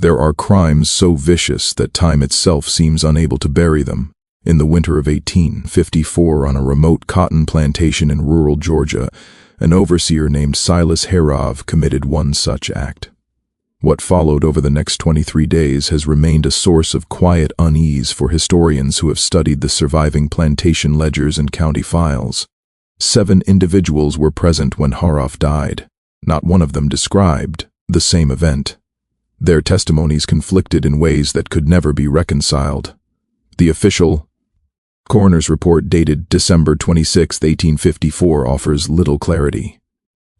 There are crimes so vicious that time itself seems unable to bury them. In the winter of 1854, on a remote cotton plantation in rural Georgia, an overseer named Silas Hargrove committed one such act. What followed over the next 23 days has remained a source of quiet unease for historians who have studied the surviving plantation ledgers and county files. 7 individuals were present when Hargrove died. Not one of them described the same event. Their testimonies conflicted in ways that could never be reconciled. The official coroner's report dated December 26, 1854 offers little clarity.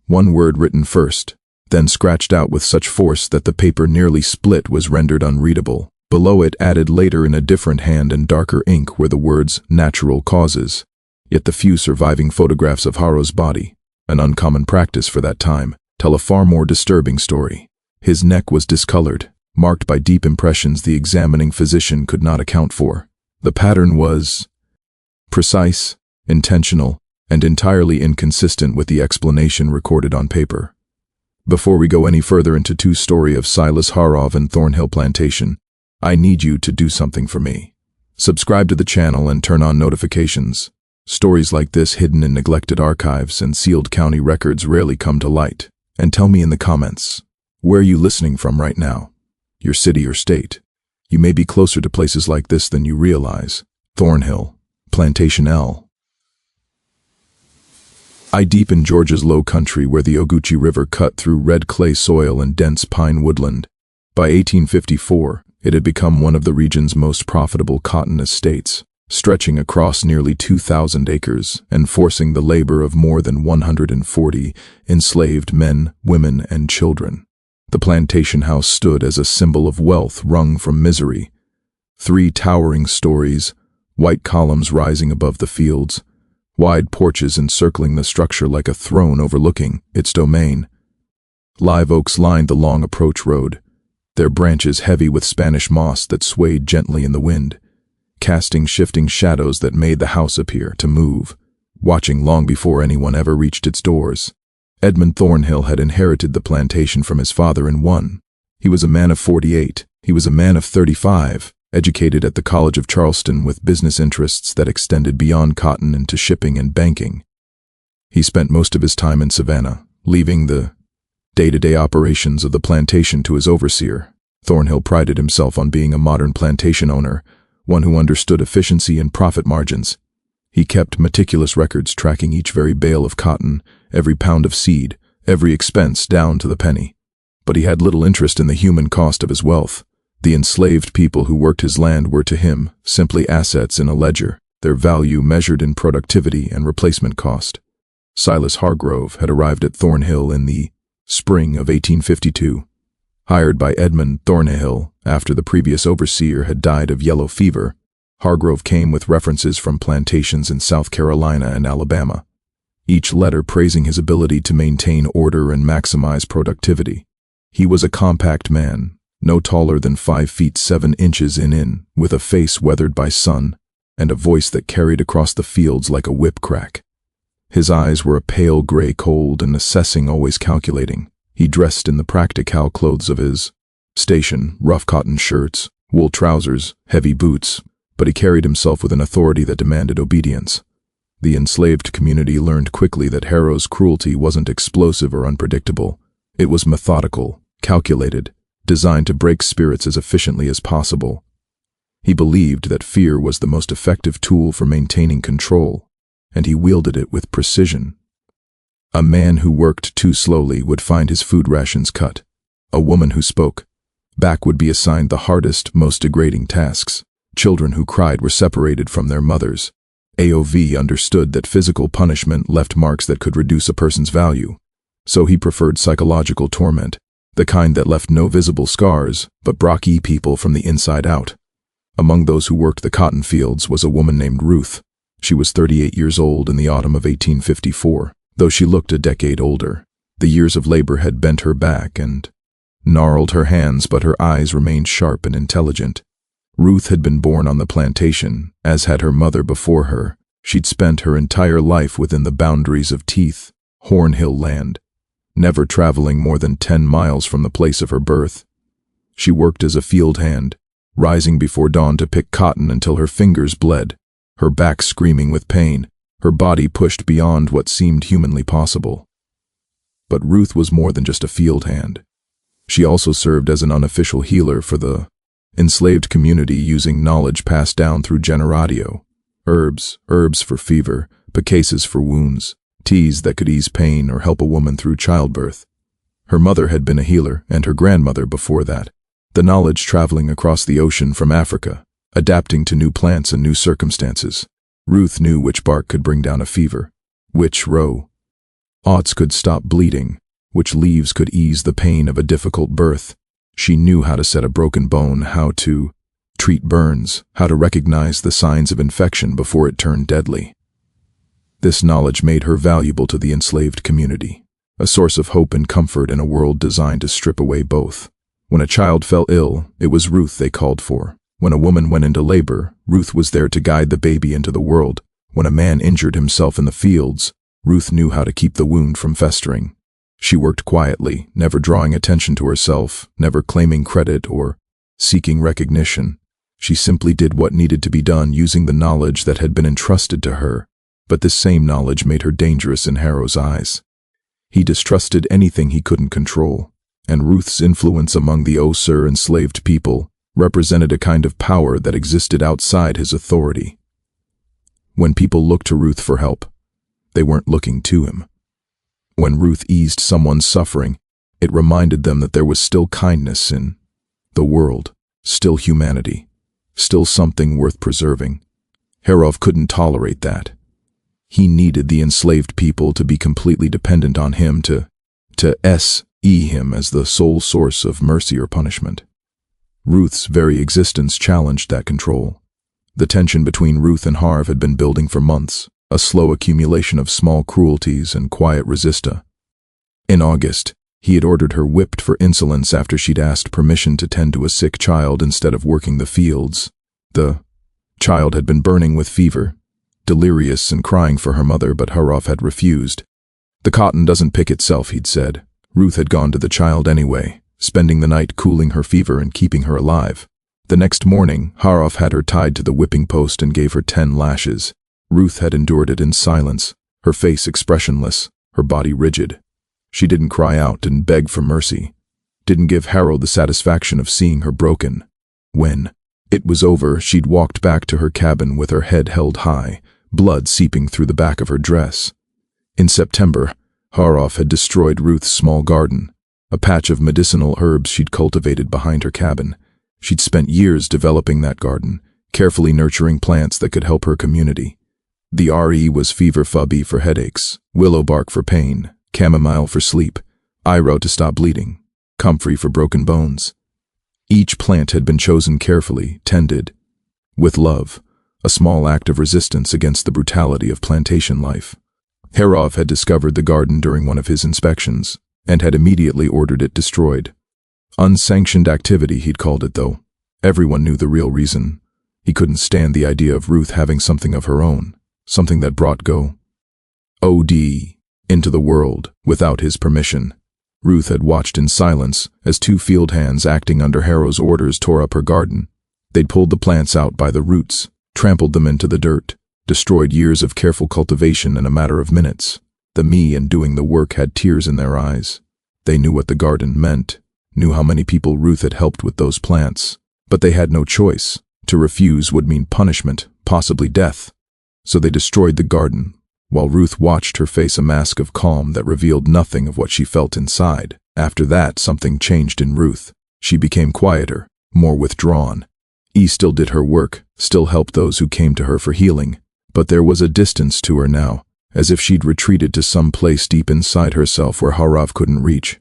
One word written first, then scratched out with such force that the paper nearly split was rendered unreadable. Below it, added later in a different hand and darker ink, were the words "natural causes." Yet the few surviving photographs of Hargrove's body, an uncommon practice for that time, tell a far more disturbing story. His neck was discolored, marked by deep impressions the examining physician could not account for. The pattern was precise, intentional, and entirely inconsistent with the explanation recorded on paper. Before we go any further into the story of Silas Hargrove and Thornhill Plantation, I need you to do something for me. Subscribe to the channel and turn on notifications. Stories like this, hidden in neglected archives and sealed county records, rarely come to light. And tell me in the comments, where are you listening from right now? Your city or state? You may be closer to places like this than you realize. Thornhill, Plantation L. I deep in Georgia's low country, where the Ogeechee River cut through red clay soil and dense pine woodland. By 1854, it had become one of the region's most profitable cotton estates, stretching across nearly 2,000 acres and forcing the labor of more than 140 enslaved men, women, and children. The plantation house stood as a symbol of wealth wrung from misery. 3 towering stories, white columns rising above the fields, wide porches encircling the structure like a throne overlooking its domain. Live oaks lined the long approach road, their branches heavy with Spanish moss that swayed gently in the wind, casting shifting shadows that made the house appear to move, watching long before anyone ever reached its doors. Edmund Thornhill had inherited the plantation from his father in one. He was a man of 48. He was a man of 35, educated at the College of Charleston with business interests that extended beyond cotton into shipping and banking. He spent most of his time in Savannah, leaving the day-to-day operations of the plantation to his overseer. Thornhill prided himself on being a modern plantation owner, one who understood efficiency and profit margins. He kept meticulous records tracking each very bale of cotton, every pound of seed, every expense down to the penny. But he had little interest in the human cost of his wealth. The enslaved people who worked his land were to him simply assets in a ledger, their value measured in productivity and replacement cost. Silas Hargrove had arrived at Thornhill in the spring of 1852. Hired by Edmund Thornhill after the previous overseer had died of yellow fever, Hargrove came with references from plantations in South Carolina and Alabama, each letter praising his ability to maintain order and maximize productivity. He was a compact man, no taller than 5 feet 7 inches in, with a face weathered by sun and a voice that carried across the fields like a whip crack. His eyes were a pale gray, cold and assessing, always calculating. He dressed in the practical clothes of his station, rough cotton shirts, wool trousers, heavy boots, but he carried himself with an authority that demanded obedience. The enslaved community learned quickly that Hargrove's cruelty wasn't explosive or unpredictable. It was methodical, calculated, designed to break spirits as efficiently as possible. He believed that fear was the most effective tool for maintaining control, and he wielded it with precision. A man who worked too slowly would find his food rations cut. A woman who spoke back would be assigned the hardest, most degrading tasks. Children who cried were separated from their mothers. AOV understood that physical punishment left marks that could reduce a person's value, so he preferred psychological torment, the kind that left no visible scars but broke people from the inside out. Among those who worked the cotton fields was a woman named Ruth. She was 38 years old in the autumn of 1854, though she looked a decade older. The years of labor had bent her back and gnarled her hands, but her eyes remained sharp and intelligent. Ruth had been born on the plantation, as had her mother before her. She'd spent her entire life within the boundaries of Thornhill land, never traveling more than 10 miles from the place of her birth. She worked as a field hand, rising before dawn to pick cotton until her fingers bled, her back screaming with pain, her body pushed beyond what seemed humanly possible. But Ruth was more than just a field hand. She also served as an unofficial healer for the enslaved community, using knowledge passed down through generatio. Herbs for fever, pacases for wounds, teas that could ease pain or help a woman through childbirth. Her mother had been a healer, and her grandmother before that. The knowledge traveling across the ocean from Africa, adapting to new plants and new circumstances. Ruth knew which bark could bring down a fever, which oats could stop bleeding, which leaves could ease the pain of a difficult birth. She knew how to set a broken bone, how to treat burns, how to recognize the signs of infection before it turned deadly. This knowledge made her valuable to the enslaved community, a source of hope and comfort in a world designed to strip away both. When a child fell ill, it was Ruth they called for. When a woman went into labor, Ruth was there to guide the baby into the world. When a man injured himself in the fields, Ruth knew how to keep the wound from festering. She worked quietly, never drawing attention to herself, never claiming credit or seeking recognition. She simply did what needed to be done using the knowledge that had been entrusted to her. But this same knowledge made her dangerous in Harrow's eyes. He distrusted anything he couldn't control, and Ruth's influence among the enslaved people represented a kind of power that existed outside his authority. When people looked to Ruth for help, they weren't looking to him. When Ruth eased someone's suffering, it reminded them that there was still kindness in the world, still humanity, still something worth preserving. Hargrove couldn't tolerate that. He needed the enslaved people to be completely dependent on him, to see him as the sole source of mercy or punishment. Ruth's very existence challenged that control. The tension between Ruth and Harv had been building for months, a slow accumulation of small cruelties and quiet resista. In August, he had ordered her whipped for insolence after she'd asked permission to tend to a sick child instead of working the fields. The child had been burning with fever, delirious and crying for her mother, but Hargrove had refused. The cotton doesn't pick itself, he'd said. Ruth had gone to the child anyway, spending the night cooling her fever and keeping her alive. The next morning, Hargrove had her tied to the whipping post and gave her 10 lashes. Ruth had endured it in silence, her face expressionless, her body rigid. She didn't cry out, didn't beg for mercy, didn't give Hargrove the satisfaction of seeing her broken. When it was over, she'd walked back to her cabin with her head held high, blood seeping through the back of her dress. In September, Hargrove had destroyed Ruth's small garden, a patch of medicinal herbs she'd cultivated behind her cabin. She'd spent years developing that garden, carefully nurturing plants that could help her community. The eerie was fever fubby for headaches, willow bark for pain, chamomile for sleep, iro to stop bleeding, comfrey for broken bones. Each plant had been chosen carefully, tended, with love, a small act of resistance against the brutality of plantation life. Hargrove had discovered the garden during one of his inspections, and had immediately ordered it destroyed. Unsanctioned activity, he'd called it, though. Everyone knew the real reason. He couldn't stand the idea of Ruth having something of her own, something that brought OD into the world without his permission. Ruth had watched in silence as 2 field hands acting under Harrow's orders tore up her garden. They'd pulled the plants out by the roots, trampled them into the dirt, destroyed years of careful cultivation in a matter of minutes. The me in doing the work had tears in their eyes. They knew what the garden meant, knew how many people Ruth had helped with those plants, but they had no choice. To refuse would mean punishment, possibly death. So they destroyed the garden, while Ruth watched her face a mask of calm that revealed nothing of what she felt inside. After that, something changed in Ruth. She became quieter, more withdrawn. Still did her work, still helped those who came to her for healing, but there was a distance to her now, as if she'd retreated to some place deep inside herself where Hargrove couldn't reach.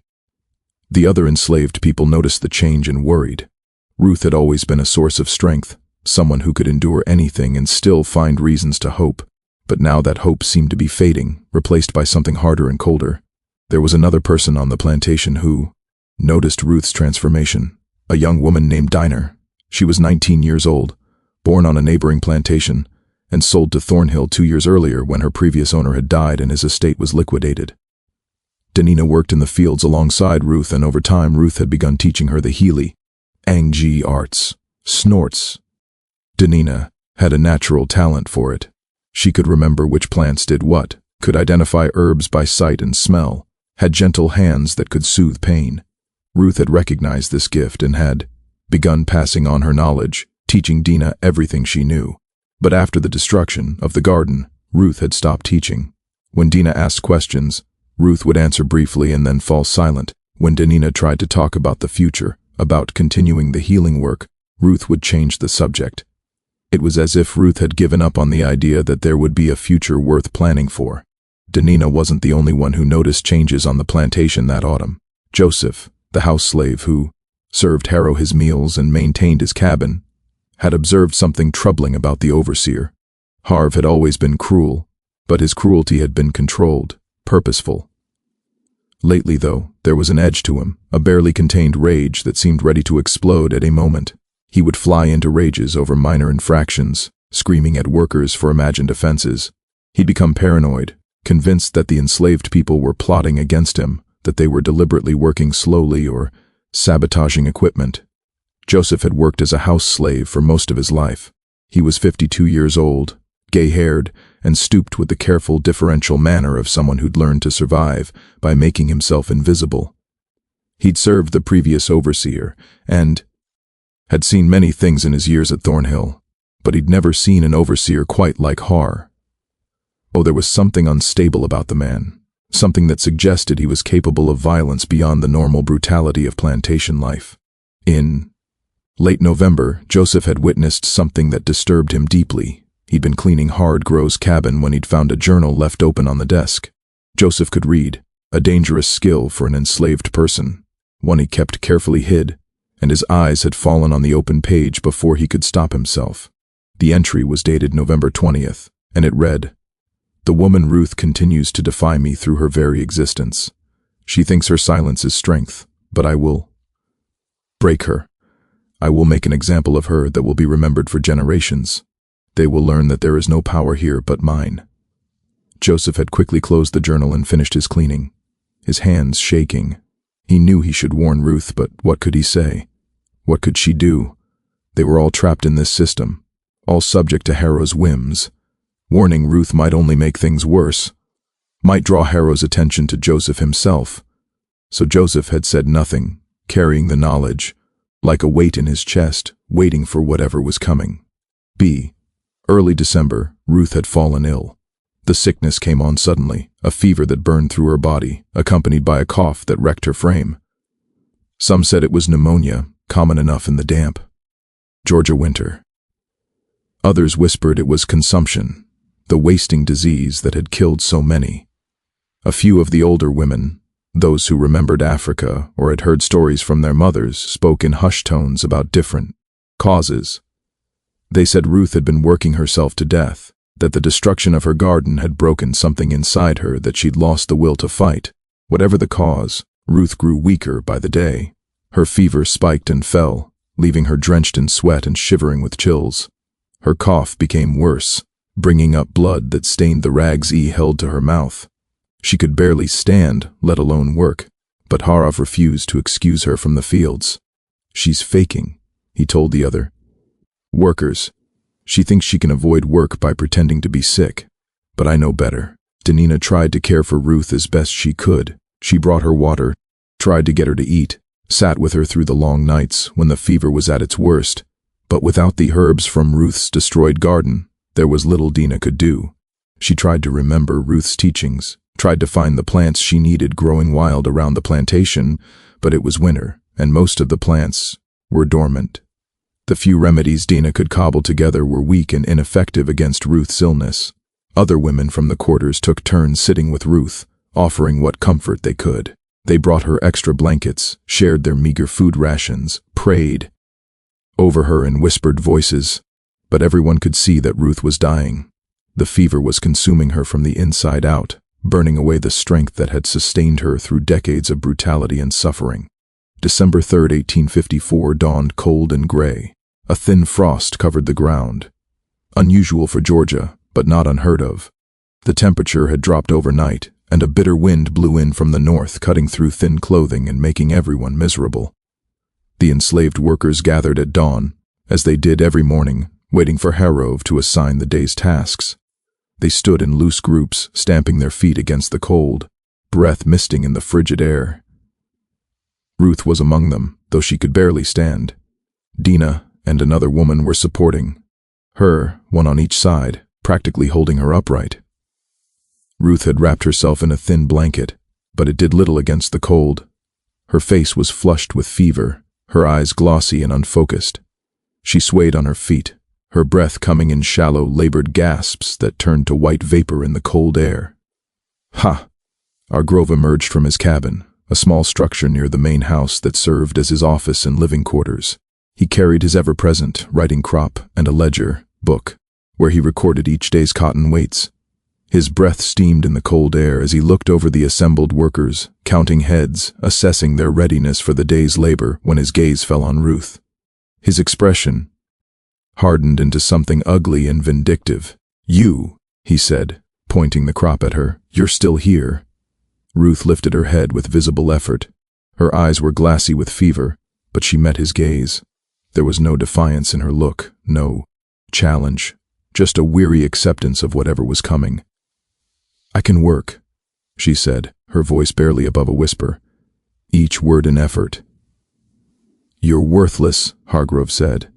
The other enslaved people noticed the change and worried. Ruth had always been a source of strength, someone who could endure anything and still find reasons to hope. But now that hope seemed to be fading, replaced by something harder and colder. There was another person on the plantation who noticed Ruth's transformation, a young woman named Dinah. She was 19 years old, born on a neighboring plantation, and sold to Thornhill 2 years earlier when her previous owner had died and his estate was liquidated. Dinah worked in the fields alongside Ruth, and over time Ruth had begun teaching her the Healy, Angji arts, snorts. Danina had a natural talent for it. She could remember which plants did what, could identify herbs by sight and smell, had gentle hands that could soothe pain. Ruth had recognized this gift and had begun passing on her knowledge, teaching Dina everything she knew. But after the destruction of the garden, Ruth had stopped teaching. When Dina asked questions, Ruth would answer briefly and then fall silent. When Danina tried to talk about the future, about continuing the healing work, Ruth would change the subject. It was as if Ruth had given up on the idea that there would be a future worth planning for. Danina wasn't the only one who noticed changes on the plantation that autumn. Joseph, the house slave who served Harrow his meals and maintained his cabin, had observed something troubling about the overseer. Harv had always been cruel, but his cruelty had been controlled, purposeful. Lately, though, there was an edge to him, a barely contained rage that seemed ready to explode at a moment. He would fly into rages over minor infractions, screaming at workers for imagined offenses. He'd become paranoid, convinced that the enslaved people were plotting against him, that they were deliberately working slowly or sabotaging equipment. Joseph had worked as a house slave for most of his life. He was 52 years old, gay-haired, and stooped with the careful, differential manner of someone who'd learned to survive by making himself invisible. He'd served the previous overseer and had seen many things in his years at Thornhill, but he'd never seen an overseer quite like Har. Oh, there was something unstable about the man, something that suggested he was capable of violence beyond the normal brutality of plantation life. In late November, Joseph had witnessed something that disturbed him deeply. He'd been cleaning Hargrove's cabin when he'd found a journal left open on the desk. Joseph could read, a dangerous skill for an enslaved person, one he kept carefully hid, and his eyes had fallen on the open page before he could stop himself. The entry was dated November 20th, and it read, "The woman Ruth continues to defy me through her very existence. She thinks her silence is strength, but I will break her. I will make an example of her that will be remembered for generations. They will learn that there is no power here but mine." Joseph had quickly closed the journal and finished his cleaning, his hands shaking. He knew he should warn Ruth, but what could he say? What could she do? They were all trapped in this system, all subject to Harrow's whims. Warning Ruth might only make things worse, might draw Harrow's attention to Joseph himself. So Joseph had said nothing, carrying the knowledge, like a weight in his chest, waiting for whatever was coming. Early December, Ruth had fallen ill. The sickness came on suddenly, a fever that burned through her body, accompanied by a cough that wrecked her frame. Some said it was pneumonia, common enough in the damp Georgia winter. Others whispered it was consumption, the wasting disease that had killed so many. A few of the older women, those who remembered Africa or had heard stories from their mothers, spoke in hushed tones about different causes. They said Ruth had been working herself to death, that the destruction of her garden had broken something inside her, that she'd lost the will to fight. Whatever the cause, Ruth grew weaker by the day. Her fever spiked and fell, leaving her drenched in sweat and shivering with chills. Her cough became worse, bringing up blood that stained the rags held to her mouth. She could barely stand, let alone work, but Harov refused to excuse her from the fields. "She's faking," he told the other workers. "She thinks she can avoid work by pretending to be sick. But I know better." Danina tried to care for Ruth as best she could. She brought her water, tried to get her to eat, sat with her through the long nights when the fever was at its worst. But without the herbs from Ruth's destroyed garden, there was little Dina could do. She tried to remember Ruth's teachings, tried to find the plants she needed growing wild around the plantation, but it was winter, and most of the plants were dormant. The few remedies Dina could cobble together were weak and ineffective against Ruth's illness. Other women from the quarters took turns sitting with Ruth, offering what comfort they could. They brought her extra blankets, shared their meager food rations, prayed over her in whispered voices, but everyone could see that Ruth was dying. The fever was consuming her from the inside out, burning away the strength that had sustained her through decades of brutality and suffering. December 3, 1854 dawned cold and gray. A thin frost covered the ground. Unusual for Georgia, but not unheard of. The temperature had dropped overnight, and a bitter wind blew in from the north, cutting through thin clothing and making everyone miserable. The enslaved workers gathered at dawn, as they did every morning, waiting for Hargrove to assign the day's tasks. They stood in loose groups, stamping their feet against the cold, breath misting in the frigid air. Ruth was among them, though she could barely stand. Dina and another woman were supporting her, one on each side, practically holding her upright. Ruth had wrapped herself in a thin blanket, but it did little against the cold. Her face was flushed with fever, her eyes glossy and unfocused. She swayed on her feet, her breath coming in shallow, labored gasps that turned to white vapor in the cold air. "Ha!" Hargrove emerged from his cabin, a small structure near the main house that served as his office and living quarters. He carried his ever-present writing crop and a ledger book, where he recorded each day's cotton weights. His breath steamed in the cold air as he looked over the assembled workers, counting heads, assessing their readiness for the day's labor when his gaze fell on Ruth. His expression hardened into something ugly and vindictive. "You," he said, pointing the crop at her, "you're still here." Ruth lifted her head with visible effort. Her eyes were glassy with fever, but she met his gaze. There was no defiance in her look, no challenge, just a weary acceptance of whatever was coming. "I can work," she said, her voice barely above a whisper, each word an effort. "You're worthless," Hargrove said.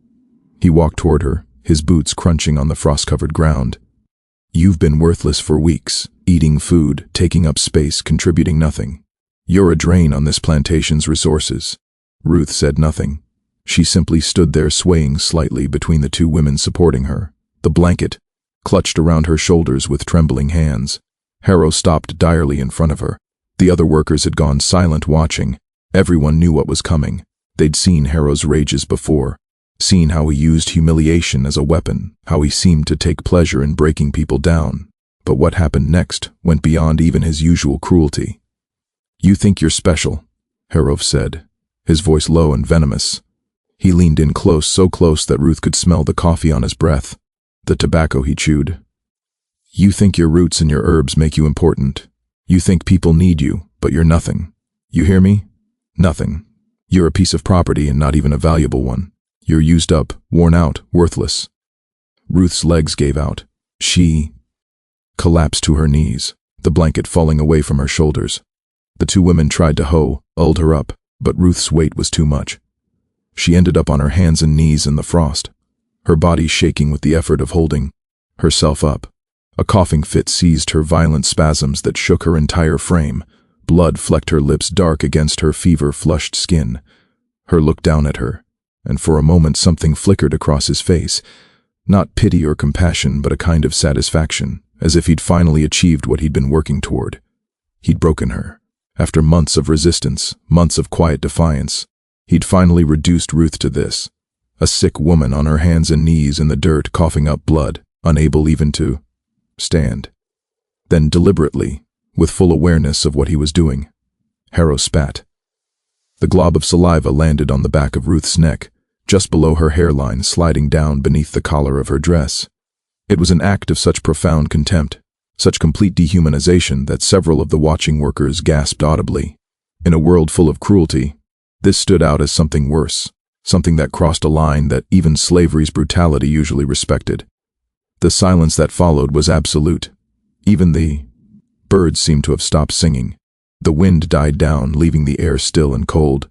He walked toward her, his boots crunching on the frost-covered ground. "You've been worthless for weeks, eating food, taking up space, contributing nothing. You're a drain on this plantation's resources." Ruth said nothing. She simply stood there swaying slightly between the two women supporting her, the blanket clutched around her shoulders with trembling hands. Harrow stopped direly in front of her. The other workers had gone silent watching. Everyone knew what was coming. They'd seen Harrow's rages before, seen how he used humiliation as a weapon, how he seemed to take pleasure in breaking people down. But what happened next went beyond even his usual cruelty. "You think you're special," Harrow said, his voice low and venomous. He leaned in close, so close that Ruth could smell the coffee on his breath, the tobacco he chewed. "You think your roots and your herbs make you important. You think people need you, but you're nothing. You hear me? Nothing. You're a piece of property and not even a valuable one. You're used up, worn out, worthless." Ruth's legs gave out. She collapsed to her knees, the blanket falling away from her shoulders. The two women tried to hold her up, but Ruth's weight was too much. She ended up on her hands and knees in the frost, her body shaking with the effort of holding herself up. A coughing fit seized her, violent spasms that shook her entire frame. Blood flecked her lips dark against her fever-flushed skin. Her looked down at her, and for a moment something flickered across his face. Not pity or compassion, but a kind of satisfaction, as if he'd finally achieved what he'd been working toward. He'd broken her. After months of resistance, months of quiet defiance, he'd finally reduced Ruth to this. A sick woman on her hands and knees in the dirt, coughing up blood, unable even to stand. Then deliberately, with full awareness of what he was doing, Harrow spat. The glob of saliva landed on the back of Ruth's neck, just below her hairline, sliding down beneath the collar of her dress. It was an act of such profound contempt, such complete dehumanization that several of the watching workers gasped audibly. In a world full of cruelty, this stood out as something worse, something that crossed a line that even slavery's brutality usually respected. The silence that followed was absolute. Even the birds seemed to have stopped singing. The wind died down, leaving the air still and cold.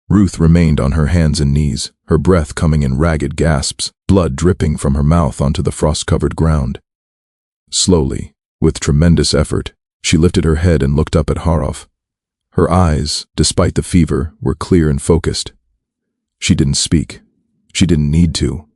Ruth remained on her hands and knees, her breath coming in ragged gasps, blood dripping from her mouth onto the frost-covered ground. Slowly, with tremendous effort, she lifted her head and looked up at Hargrove. Her eyes, despite the fever, were clear and focused. She didn't speak. She didn't need to.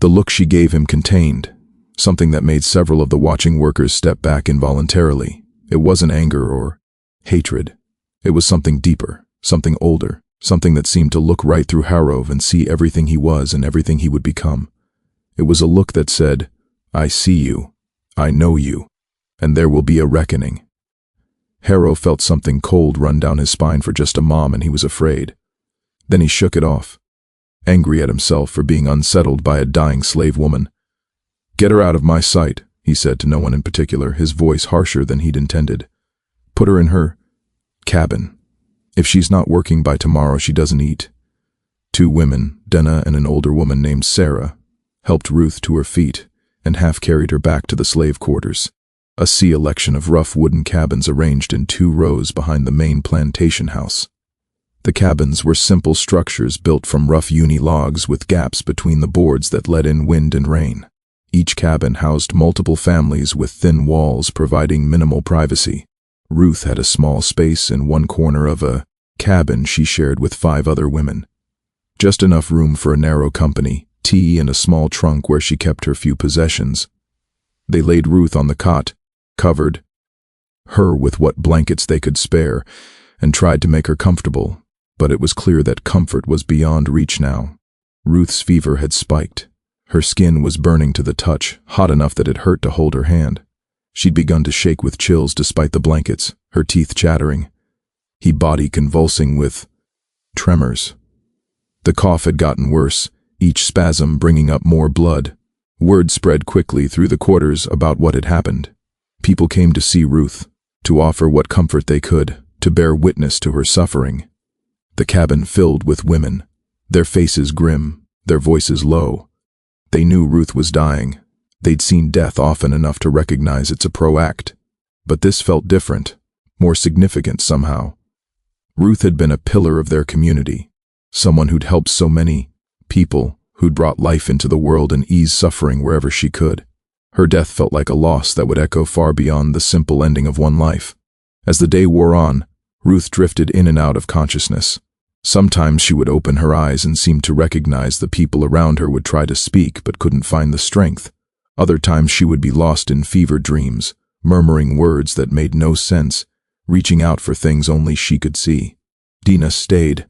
The look she gave him contained something that made several of the watching workers step back involuntarily. It wasn't anger or hatred. It was something deeper, something older, something that seemed to look right through Hargrove and see everything he was and everything he would become. It was a look that said, "I see you, I know you, and there will be a reckoning." Hargrove felt something cold run down his spine for just a moment, and he was afraid. Then he shook it off, angry at himself for being unsettled by a dying slave woman. "Get her out of my sight," he said to no one in particular, his voice harsher than he'd intended. "Put her in her cabin. If she's not working by tomorrow, she doesn't eat. Two women, Denna and an older woman named Sarah, helped Ruth to her feet and half carried her back to the slave quarters, a selection of rough wooden cabins arranged in 2 rows behind the main plantation house. The cabins were simple structures built from rough uni logs with gaps between the boards that let in wind and rain. Each cabin housed multiple families with thin walls providing minimal privacy. Ruth had a small space in one corner of a cabin she shared with 5 other women. Just enough room for a narrow company, tea and a small trunk where she kept her few possessions. They laid Ruth on the cot, covered her with what blankets they could spare, and tried to make her comfortable, but it was clear that comfort was beyond reach now. Ruth's fever had spiked. Her skin was burning to the touch, hot enough that it hurt to hold her hand. She'd begun to shake with chills despite the blankets, her teeth chattering, her body convulsing with tremors. The cough had gotten worse, each spasm bringing up more blood. Word spread quickly through the quarters about what had happened. People came to see Ruth, to offer what comfort they could, to bear witness to her suffering. The cabin filled with women, their faces grim, their voices low. They knew Ruth was dying. They'd seen death often enough to recognize it's a proact. But this felt different, more significant somehow. Ruth had been a pillar of their community, someone who'd helped so many people, who'd brought life into the world and eased suffering wherever she could. Her death felt like a loss that would echo far beyond the simple ending of one life. As the day wore on, Ruth drifted in and out of consciousness. Sometimes she would open her eyes and seem to recognize the people around her, would try to speak but couldn't find the strength. Other times she would be lost in fever dreams, murmuring words that made no sense, reaching out for things only she could see. Dina stayed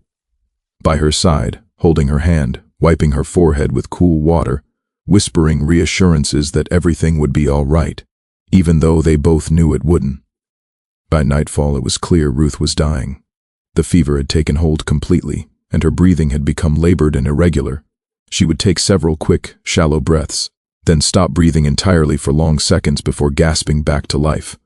by her side, holding her hand, wiping her forehead with cool water, whispering reassurances that everything would be all right, even though they both knew it wouldn't. By nightfall it was clear Ruth was dying. The fever had taken hold completely, and her breathing had become labored and irregular. She would take several quick, shallow breaths, then stop breathing entirely for long seconds before gasping back to life.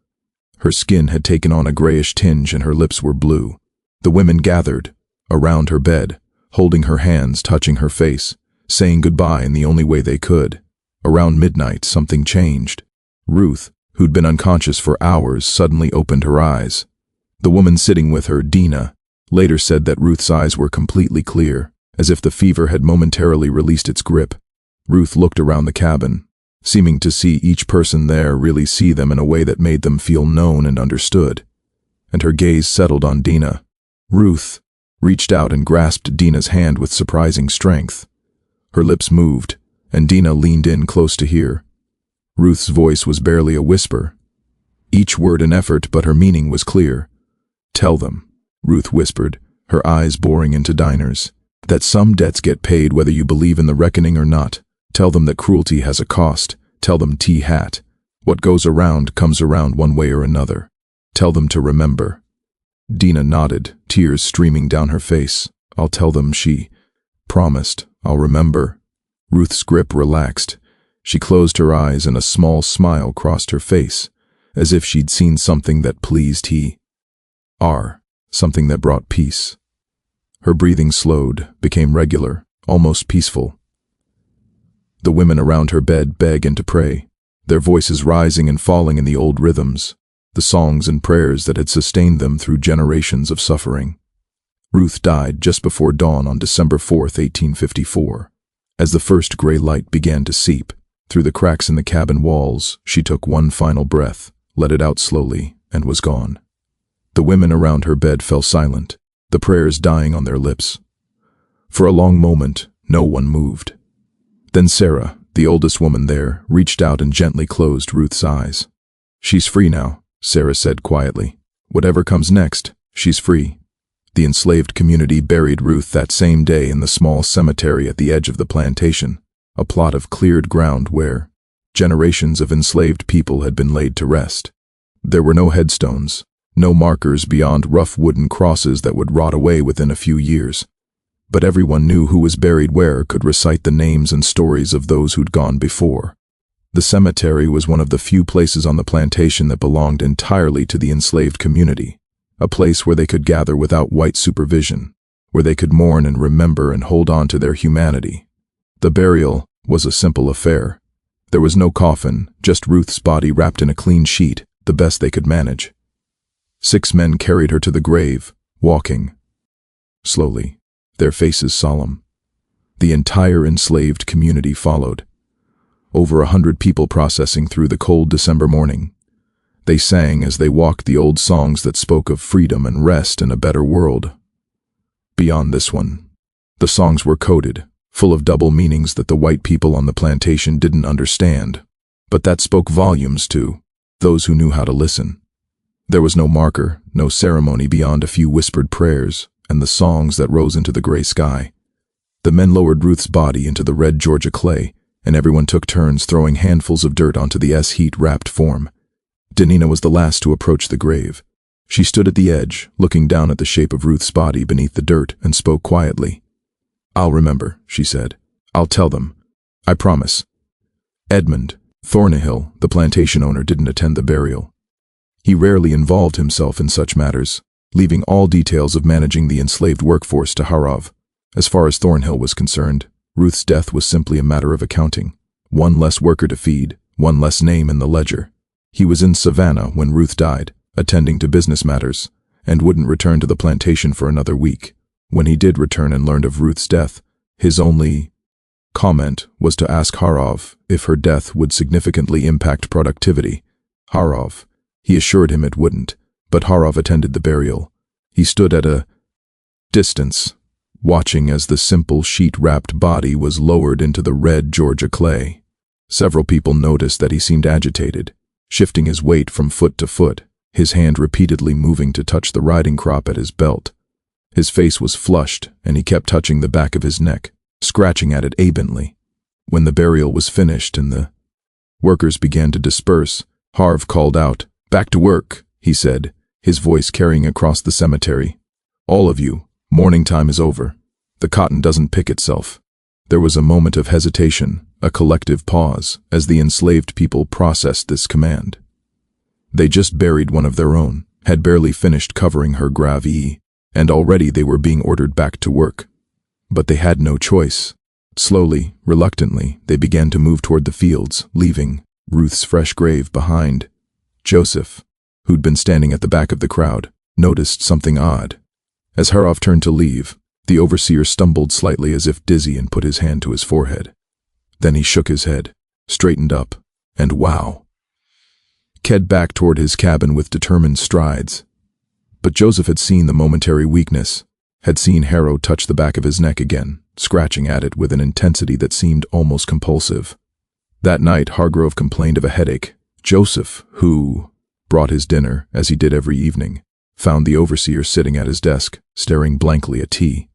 Her skin had taken on a grayish tinge and her lips were blue. The women gathered around her bed, holding her hands, touching her face, saying goodbye in the only way they could. Around midnight, something changed. Ruth, who'd been unconscious for hours, suddenly opened her eyes. The woman sitting with her, Dina, later said that Ruth's eyes were completely clear, as if the fever had momentarily released its grip. Ruth looked around the cabin, seeming to see each person there, really see them in a way that made them feel known and understood. And her gaze settled on Dina. Ruth reached out and grasped Dina's hand with surprising strength. Her lips moved, and Dina leaned in close to hear. Ruth's voice was barely a whisper, each word an effort, but her meaning was clear. "Tell them," Ruth whispered, her eyes boring into Diner's, "that some debts get paid whether you believe in the reckoning or not. Tell them that cruelty has a cost. Tell them T-hat. What goes around comes around one way or another. Tell them to remember." Dina nodded, tears streaming down her face. "I'll tell them," she promised. "I'll remember." Ruth's grip relaxed. She closed her eyes and a small smile crossed her face, as if she'd seen something that pleased something that brought peace. Her breathing slowed, became regular, almost peaceful. The women around her bed began to pray, their voices rising and falling in the old rhythms, the songs and prayers that had sustained them through generations of suffering. Ruth died just before dawn on December 4th, 1854. As the first gray light began to seep through the cracks in the cabin walls, she took one final breath, let it out slowly, and was gone. The women around her bed fell silent, the prayers dying on their lips. For a long moment, no one moved. Then Sarah, the oldest woman there, reached out and gently closed Ruth's eyes. "She's free now," Sarah said quietly. "Whatever comes next, she's free." The enslaved community buried Ruth that same day in the small cemetery at the edge of the plantation, a plot of cleared ground where generations of enslaved people had been laid to rest. There were no headstones, no markers beyond rough wooden crosses that would rot away within a few years. But everyone knew who was buried where, could recite the names and stories of those who'd gone before. The cemetery was one of the few places on the plantation that belonged entirely to the enslaved community, a place where they could gather without white supervision, where they could mourn and remember and hold on to their humanity. The burial was a simple affair. There was no coffin, just Ruth's body wrapped in a clean sheet, the best they could manage. 6 men carried her to the grave, walking slowly, their faces solemn. The entire enslaved community followed. Over 100 people processing through the cold December morning. They sang as they walked the old songs that spoke of freedom and rest in a better world. Beyond this one, the songs were coded, full of double meanings that the white people on the plantation didn't understand, but that spoke volumes to those who knew how to listen. There was no marker, no ceremony beyond a few whispered prayers and the songs that rose into the gray sky. The men lowered Ruth's body into the red Georgia clay, and everyone took turns throwing handfuls of dirt onto the heat-wrapped form. Danina was the last to approach the grave. She stood at the edge, looking down at the shape of Ruth's body beneath the dirt, and spoke quietly. "I'll remember," she said. "I'll tell them. I promise." Edmund, Thornhill, the plantation owner, didn't attend the burial. He rarely involved himself in such matters, leaving all details of managing the enslaved workforce to Hargrove. As far as Thornhill was concerned, Ruth's death was simply a matter of accounting. One less worker to feed, one less name in the ledger. He was in Savannah when Ruth died, attending to business matters, and wouldn't return to the plantation for another week. When he did return and learned of Ruth's death, his only comment was to ask Hargrove if her death would significantly impact productivity. He assured him it wouldn't, but Hargrove attended the burial. He stood at a distance, watching as the simple sheet-wrapped body was lowered into the red Georgia clay. Several people noticed that he seemed agitated, shifting his weight from foot to foot, his hand repeatedly moving to touch the riding crop at his belt. His face was flushed, and he kept touching the back of his neck, scratching at it absently. When the burial was finished and the workers began to disperse, Harv called out, "Back to work," he said, his voice carrying across the cemetery. "All of you, mourning time is over. The cotton doesn't pick itself." There was a moment of hesitation, a collective pause, as the enslaved people processed this command. They just buried one of their own, had barely finished covering her grave, and already they were being ordered back to work. But they had no choice. Slowly, reluctantly, they began to move toward the fields, leaving Ruth's fresh grave behind. Joseph, who'd been standing at the back of the crowd, noticed something odd. As Hargrove turned to leave, the overseer stumbled slightly as if dizzy and put his hand to his forehead. Then he shook his head, straightened up, and wow, ked back toward his cabin with determined strides. But Joseph had seen the momentary weakness, had seen Harrow touch the back of his neck again, scratching at it with an intensity that seemed almost compulsive. That night, Hargrove complained of a headache. Joseph, who brought his dinner, as he did every evening, found the overseer sitting at his desk, staring blankly at tea.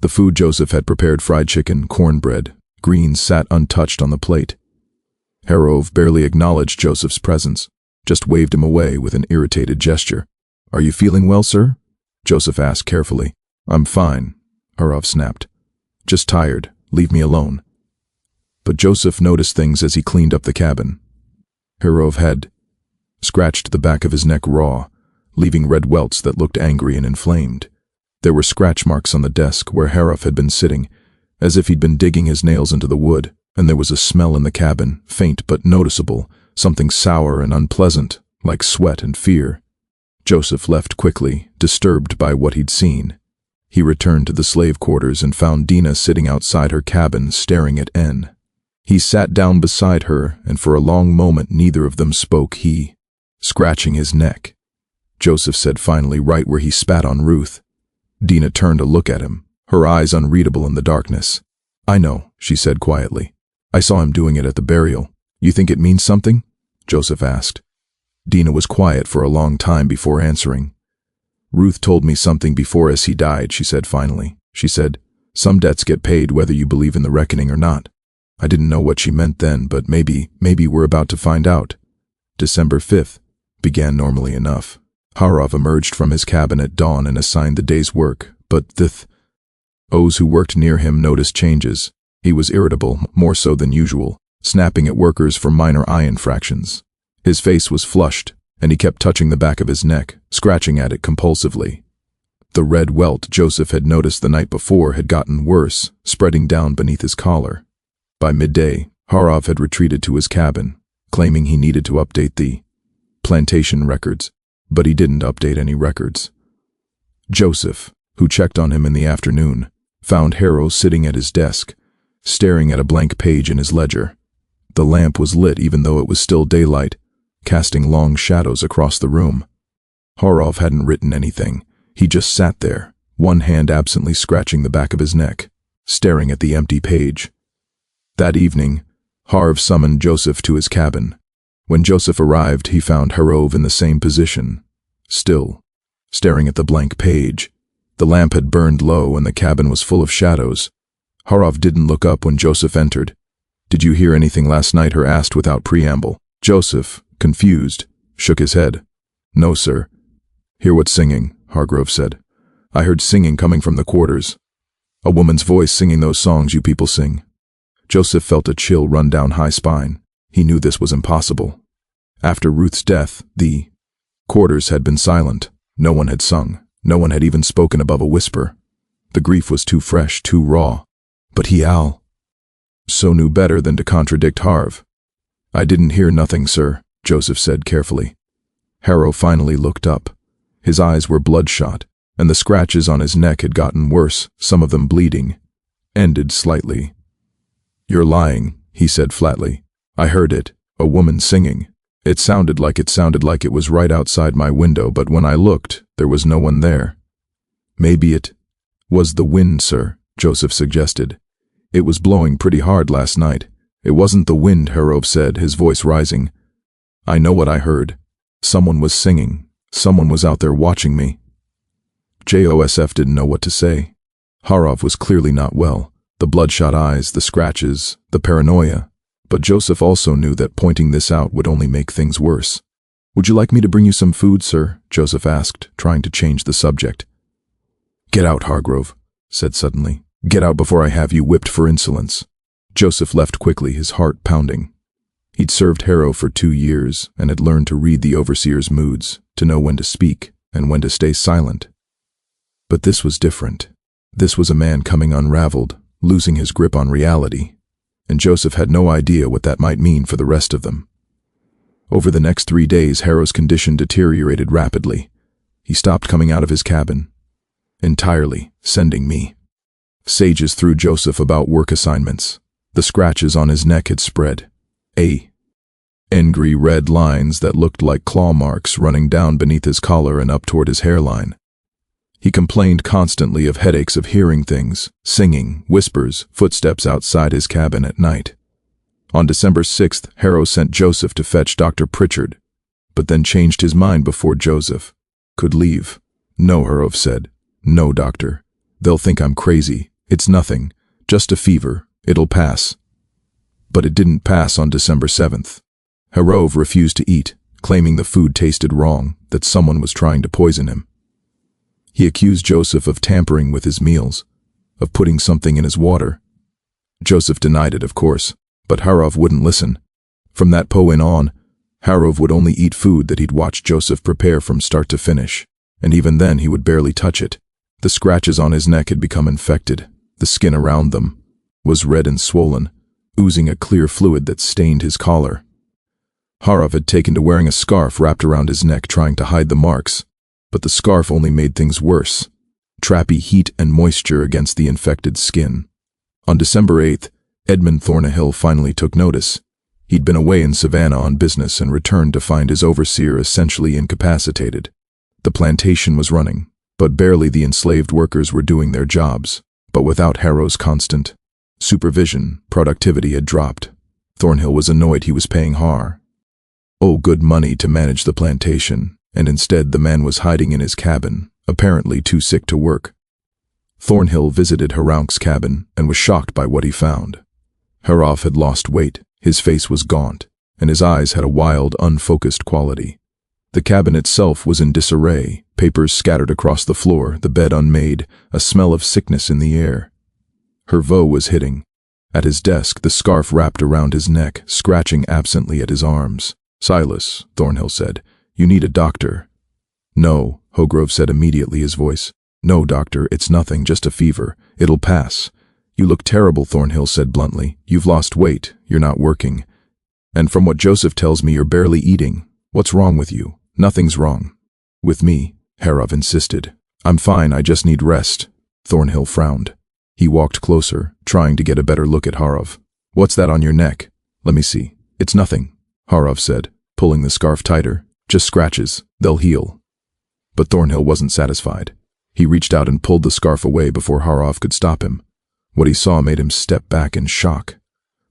The food Joseph had prepared, fried chicken, cornbread, greens, sat untouched on the plate. Hargrove barely acknowledged Joseph's presence, just waved him away with an irritated gesture. "Are you feeling well, sir?" Joseph asked carefully. "I'm fine," Hargrove snapped. "Just tired. Leave me alone." But Joseph noticed things as he cleaned up the cabin. Hargrove had scratched the back of his neck raw, leaving red welts that looked angry and inflamed. There were scratch marks on the desk where Hargrove had been sitting, as if he'd been digging his nails into the wood, and there was a smell in the cabin, faint but noticeable, something sour and unpleasant, like sweat and fear. Joseph left quickly, disturbed by what he'd seen. He returned to the slave quarters and found Dina sitting outside her cabin, staring at N. He sat down beside her, and for a long moment neither of them spoke, he scratching his neck. Joseph said finally, right where he spat on Ruth. Dina turned to look at him, her eyes unreadable in the darkness. "I know," she said quietly. "I saw him doing it at the burial. You think it means something?" Joseph asked. Dina was quiet for a long time before answering. "Ruth told me something before as he died," she said finally. She said, "Some debts get paid whether you believe in the reckoning or not." I didn't know what she meant then, but maybe we're about to find out. December 5th began normally enough. Hargrove emerged from his cabin at dawn and assigned the day's work, but those who worked near him noticed changes. He was irritable, more so than usual, snapping at workers for minor eye infractions. His face was flushed, and he kept touching the back of his neck, scratching at it compulsively. The red welt Joseph had noticed the night before had gotten worse, spreading down beneath his collar. By midday, Hargrove had retreated to his cabin, claiming he needed to update the plantation records, but he didn't update any records. Joseph, who checked on him in the afternoon, found Harrow sitting at his desk, staring at a blank page in his ledger. The lamp was lit even though it was still daylight, casting long shadows across the room. Hargrove hadn't written anything. He just sat there, one hand absently scratching the back of his neck, staring at the empty page. That evening, Harv summoned Joseph to his cabin. When Joseph arrived, he found Hargrove in the same position, still, staring at the blank page. The lamp had burned low and the cabin was full of shadows. Hargrove didn't look up when Joseph entered. "Did you hear anything last night?" Hargrove asked without preamble. Joseph, confused, shook his head. "No, sir." "Hear what's singing?" Hargrove said. "I heard singing coming from the quarters. A woman's voice singing those songs you people sing." Joseph felt a chill run down high spine. He knew this was impossible. After Ruth's death, the quarters had been silent. No one had sung. No one had even spoken above a whisper. The grief was too fresh, too raw. But he so knew better than to contradict Harv. "I didn't hear nothing, sir," Joseph said carefully. Harrow finally looked up. His eyes were bloodshot, and the scratches on his neck had gotten worse, some of them bleeding. Ended slightly. "You're lying," he said flatly. "I heard it, a woman singing. It sounded like it was right outside my window, but when I looked, there was no one there." "Maybe it was the wind, sir," Joseph suggested. "It was blowing pretty hard last night." "It wasn't the wind," Hargrove said, his voice rising. "I know what I heard. Someone was singing. Someone was out there watching me." Joseph didn't know what to say. Hargrove was clearly not well. The bloodshot eyes, the scratches, the paranoia. But Joseph also knew that pointing this out would only make things worse. "Would you like me to bring you some food, sir?" Joseph asked, trying to change the subject. "Get out," Hargrove said suddenly. "Get out before I have you whipped for insolence." Joseph left quickly, his heart pounding. He'd served Harrow for 2 years and had learned to read the overseer's moods, to know when to speak and when to stay silent. But this was different. This was a man coming unraveled, losing his grip on reality, and Joseph had no idea what that might mean for the rest of them. Over the next 3 days, Harrow's condition deteriorated rapidly. He stopped coming out of his cabin entirely, sending messages through Joseph about work assignments. The scratches on his neck had spread. Angry red lines that looked like claw marks running down beneath his collar and up toward his hairline. He complained constantly of headaches of hearing things, singing, whispers, footsteps outside his cabin at night. On December 6th, Harrow sent Joseph to fetch Dr. Pritchard, but then changed his mind before Joseph could leave. "No," Harrow said. "No, doctor. They'll think I'm crazy. It's nothing. Just a fever. It'll pass." But it didn't pass on December 7th. Harrow refused to eat, claiming the food tasted wrong, that someone was trying to poison him. He accused Joseph of tampering with his meals, of putting something in his water. Joseph denied it, of course, but Harrow wouldn't listen. From that point on, Harrow would only eat food that he'd watched Joseph prepare from start to finish, and even then he would barely touch it. The scratches on his neck had become infected. The skin around them was red and swollen, oozing a clear fluid that stained his collar. Harrow had taken to wearing a scarf wrapped around his neck, trying to hide the marks, but the scarf only made things worse, trappy heat and moisture against the infected skin. On December 8th, Edmund Thornhill finally took notice. He'd been away in Savannah on business and returned to find his overseer essentially incapacitated. The plantation was running, but barely the enslaved workers were doing their jobs. But without Harrow's constant supervision, productivity had dropped. Thornhill was annoyed he was paying good money to manage the plantation, and instead the man was hiding in his cabin, apparently too sick to work. Thornhill visited Harrow's cabin and was shocked by what he found. Harrow had lost weight, his face was gaunt, and his eyes had a wild, unfocused quality. The cabin itself was in disarray, papers scattered across the floor, the bed unmade, a smell of sickness in the air. Hervo was hitting. At his desk, the scarf wrapped around his neck, scratching absently at his arms. "Silas," Thornhill said, "you need a doctor." "No," Hargrove said immediately, his voice "No, doctor, it's nothing, just a fever. It'll pass." "You look terrible," Thornhill said bluntly. "You've lost weight, you're not working. And from what Joseph tells me, you're barely eating. What's wrong with you?" "Nothing's wrong with me," Hargrove insisted. "I'm fine, I just need rest." Thornhill frowned. He walked closer, trying to get a better look at Hargrove. "What's that on your neck?" "Let me see." "It's nothing," Hargrove said, pulling the scarf tighter. "Just scratches. They'll heal." But Thornhill wasn't satisfied. He reached out and pulled the scarf away before Hargrove could stop him. What he saw made him step back in shock.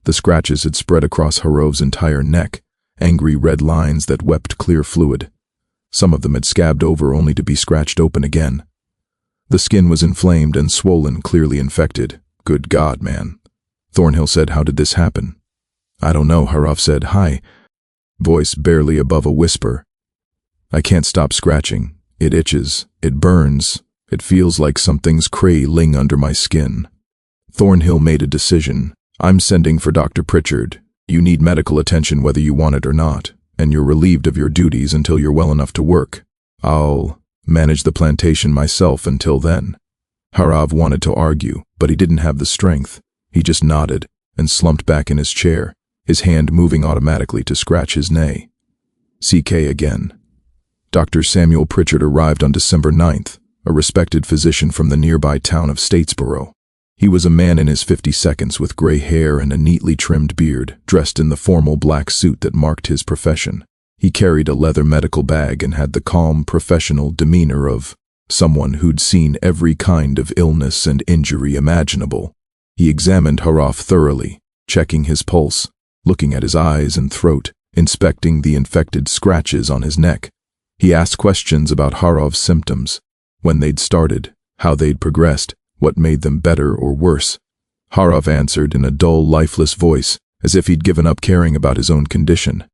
The scratches had spread across Hargrove's entire neck, angry red lines that wept clear fluid. Some of them had scabbed over only to be scratched open again. The skin was inflamed and swollen, clearly infected. "Good God, man," Thornhill said. "How did this happen?" "I don't know," Hargrove said. "Hi," voice barely above a whisper. "I can't stop scratching. It itches. It burns. It feels like something's crawling under my skin." Thornhill made a decision. "I'm sending for Dr. Pritchard. You need medical attention whether you want it or not, and you're relieved of your duties until you're well enough to work. I'll manage the plantation myself until then." Hargrove wanted to argue, but he didn't have the strength. He just nodded and slumped back in his chair, his hand moving automatically to scratch his knee. CK again. Dr. Samuel Pritchard arrived on December 9th, a respected physician from the nearby town of Statesboro. He was a man in his 52nd with gray hair and a neatly trimmed beard, dressed in the formal black suit that marked his profession. He carried a leather medical bag and had the calm, professional demeanor of someone who'd seen every kind of illness and injury imaginable. He examined Hargrove thoroughly, checking his pulse, looking at his eyes and throat, inspecting the infected scratches on his neck. He asked questions about Hargrove's symptoms, when they'd started, how they'd progressed, what made them better or worse. Hargrove answered in a dull, lifeless voice, as if he'd given up caring about his own condition.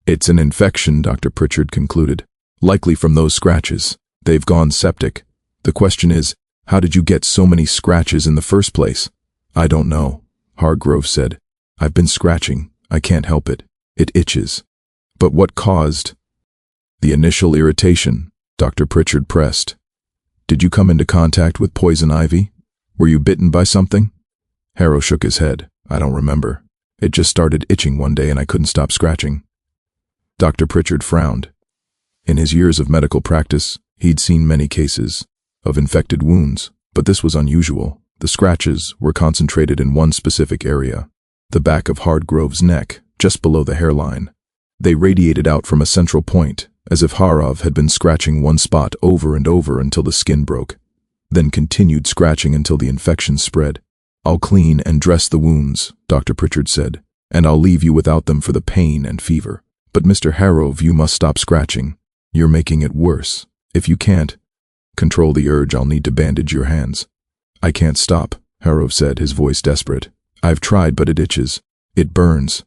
"It's an infection," Dr. Pritchard concluded. "Likely from those scratches. They've gone septic. The question is, how did you get so many scratches in the first place?" "I don't know," Hargrove said. "I've been scratching. I can't help it. It itches." "But what caused the initial irritation?" Dr. Pritchard pressed. "Did you come into contact with poison ivy? Were you bitten by something?" Harrow shook his head. "I don't remember. It just started itching one day and I couldn't stop scratching." Dr. Pritchard frowned. In his years of medical practice, he'd seen many cases of infected wounds, but this was unusual. The scratches were concentrated in one specific area, the back of Hargrove's neck, just below the hairline. They radiated out from a central point, as if Hargrove had been scratching one spot over and over until the skin broke, then continued scratching until the infection spread. "I'll clean and dress the wounds," Dr. Pritchard said, "and I'll leave you without them for the pain and fever. But Mr. Hargrove, you must stop scratching. You're making it worse. If you can't control the urge, I'll need to bandage your hands." "I can't stop," Hargrove said, his voice desperate. "I've tried, but it itches. It burns.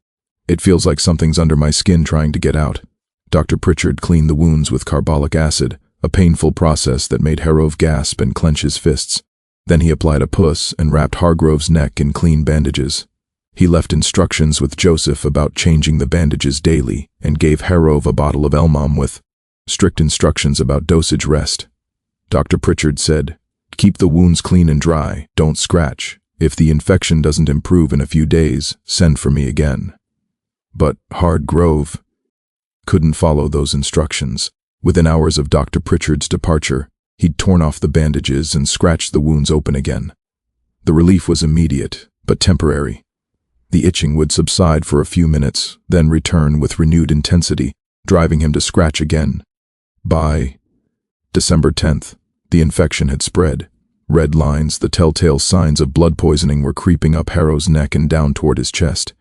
It feels like something's under my skin trying to get out." Dr. Pritchard cleaned the wounds with carbolic acid, a painful process that made Hargrove gasp and clench his fists. Then he applied a puss and wrapped Hargrove's neck in clean bandages. He left instructions with Joseph about changing the bandages daily and gave Hargrove a bottle of Elmam with strict instructions about dosage rest. Dr. Pritchard said, "Keep the wounds clean and dry, don't scratch. If the infection doesn't improve in a few days, send for me again." But Hargrove couldn't follow those instructions. Within hours of Dr. Pritchard's departure, he'd torn off the bandages and scratched the wounds open again. The relief was immediate, but temporary. The itching would subside for a few minutes, then return with renewed intensity, driving him to scratch again. By December 10th, the infection had spread. Red lines, the telltale signs of blood poisoning, were creeping up Harrow's neck and down toward his chest.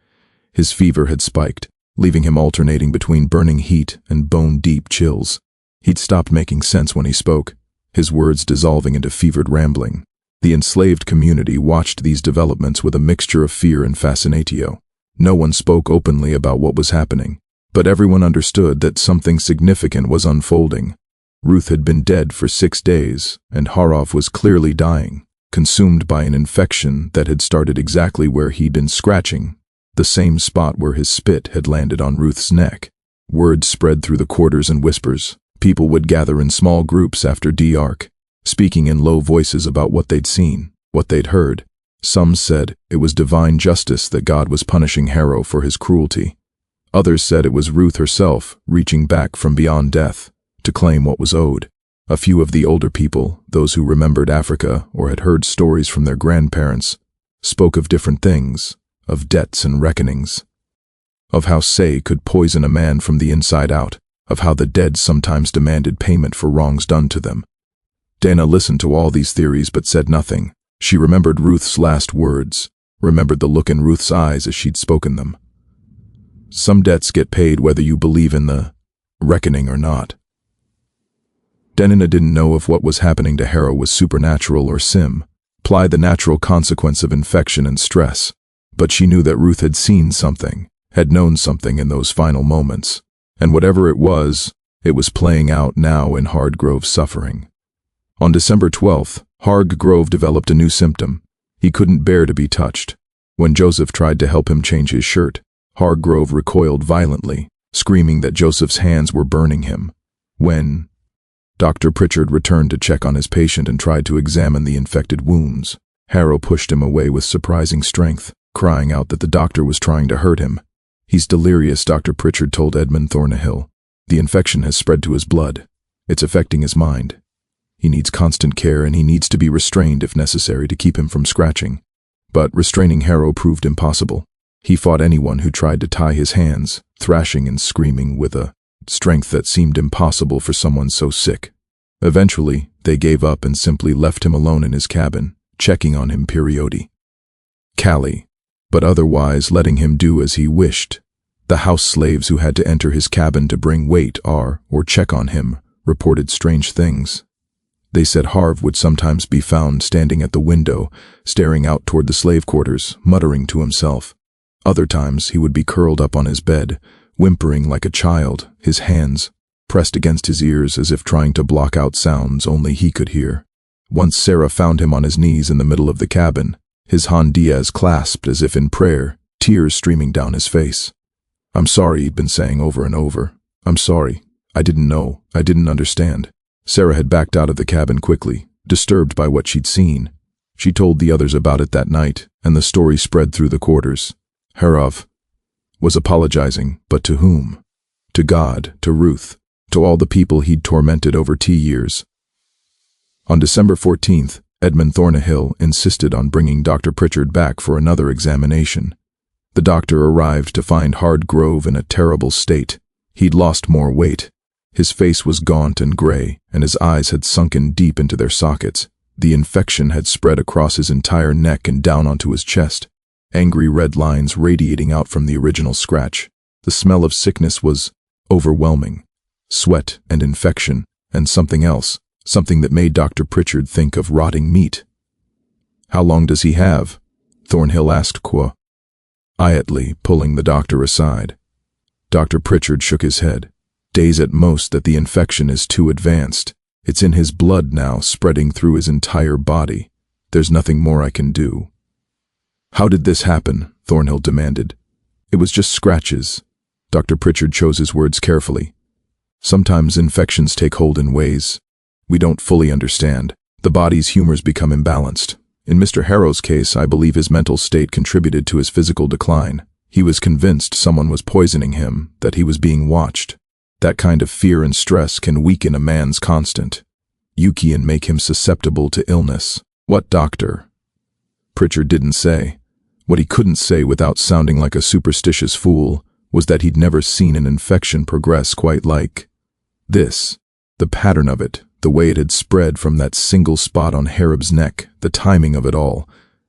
His fever had spiked, leaving him alternating between burning heat and bone-deep chills. He'd stopped making sense when he spoke, his words dissolving into fevered rambling. The enslaved community watched these developments with a mixture of fear and fascinatio. No one spoke openly about what was happening, but everyone understood that something significant was unfolding. Ruth had been dead for 6 days, and Hargrove was clearly dying, consumed by an infection that had started exactly where he'd been scratching, the same spot where his spit had landed on Ruth's neck. Word spread through the quarters and whispers. People would gather in small groups after dark, speaking in low voices about what they'd seen, what they'd heard. Some said it was divine justice that God was punishing Harrow for his cruelty. Others said it was Ruth herself reaching back from beyond death to claim what was owed. A few of the older people, those who remembered Africa or had heard stories from their grandparents, spoke of different things, of debts and reckonings, of how Say could poison a man from the inside out, of how the dead sometimes demanded payment for wrongs done to them. Dana listened to all these theories but said nothing. She remembered Ruth's last words, remembered the look in Ruth's eyes as she'd spoken them. Some debts get paid whether you believe in the reckoning or not. Dana didn't know if what was happening to Harrow was supernatural or the natural consequence of infection and stress, but she knew that Ruth had seen something, had known something in those final moments, and whatever it was playing out now in Hargrove's suffering. On December 12th, Hargrove developed a new symptom. He couldn't bear to be touched. When Joseph tried to help him change his shirt, Hargrove recoiled violently, screaming that Joseph's hands were burning him. When Dr. Pritchard returned to check on his patient and tried to examine the infected wounds, Harrow pushed him away with surprising strength, crying out that the doctor was trying to hurt him. "He's delirious," Dr. Pritchard told Edmund Thornhill. "The infection has spread to his blood. It's affecting his mind. He needs constant care and he needs to be restrained if necessary to keep him from scratching." But restraining Harrow proved impossible. He fought anyone who tried to tie his hands, thrashing and screaming with a strength that seemed impossible for someone so sick. Eventually, they gave up and simply left him alone in his cabin, checking on him periodically, but otherwise letting him do as he wished. The house slaves who had to enter his cabin to bring weight or check on him reported strange things. They said Harv would sometimes be found standing at the window, staring out toward the slave quarters, muttering to himself. Other times he would be curled up on his bed, whimpering like a child, his hands pressed against his ears as if trying to block out sounds only he could hear. Once Sarah found him on his knees in the middle of the cabin, his hands clasped as if in prayer, tears streaming down his face. "I'm sorry," he'd been saying over and over. "I'm sorry. I didn't know. I didn't understand." Sarah had backed out of the cabin quickly, disturbed by what she'd seen. She told the others about it that night, and the story spread through the quarters. Harov was apologizing, but to whom? To God, to Ruth, to all the people he'd tormented over 2 years. On December 14th, Edmund Thornhill insisted on bringing Dr. Pritchard back for another examination. The doctor arrived to find Hargrove in a terrible state. He'd lost more weight. His face was gaunt and gray, and his eyes had sunken deep into their sockets. The infection had spread across his entire neck and down onto his chest, angry red lines radiating out from the original scratch. The smell of sickness was overwhelming. Sweat and infection, and something else, something that made Dr. Pritchard think of rotting meat. "How long does he have?" Thornhill asked quietly, pulling the doctor aside. Dr. Pritchard shook his head. "Days at most that the infection is too advanced. It's in his blood now, spreading through his entire body. There's nothing more I can do." "How did this happen?" Thornhill demanded. "It was just scratches." Dr. Pritchard chose his words carefully. "Sometimes infections take hold in ways we don't fully understand. The body's humors become imbalanced. In Mr. Harrow's case, I believe his mental state contributed to his physical decline. He was convinced someone was poisoning him, that he was being watched. That kind of fear and stress can weaken a man's constant Yuki and make him susceptible to illness." "What doctor?" Pritchard didn't say. What he couldn't say without sounding like a superstitious fool was that he'd never seen an infection progress quite like this. The pattern of it, the way it had spread from that single spot on Harob's neck, the timing of it all.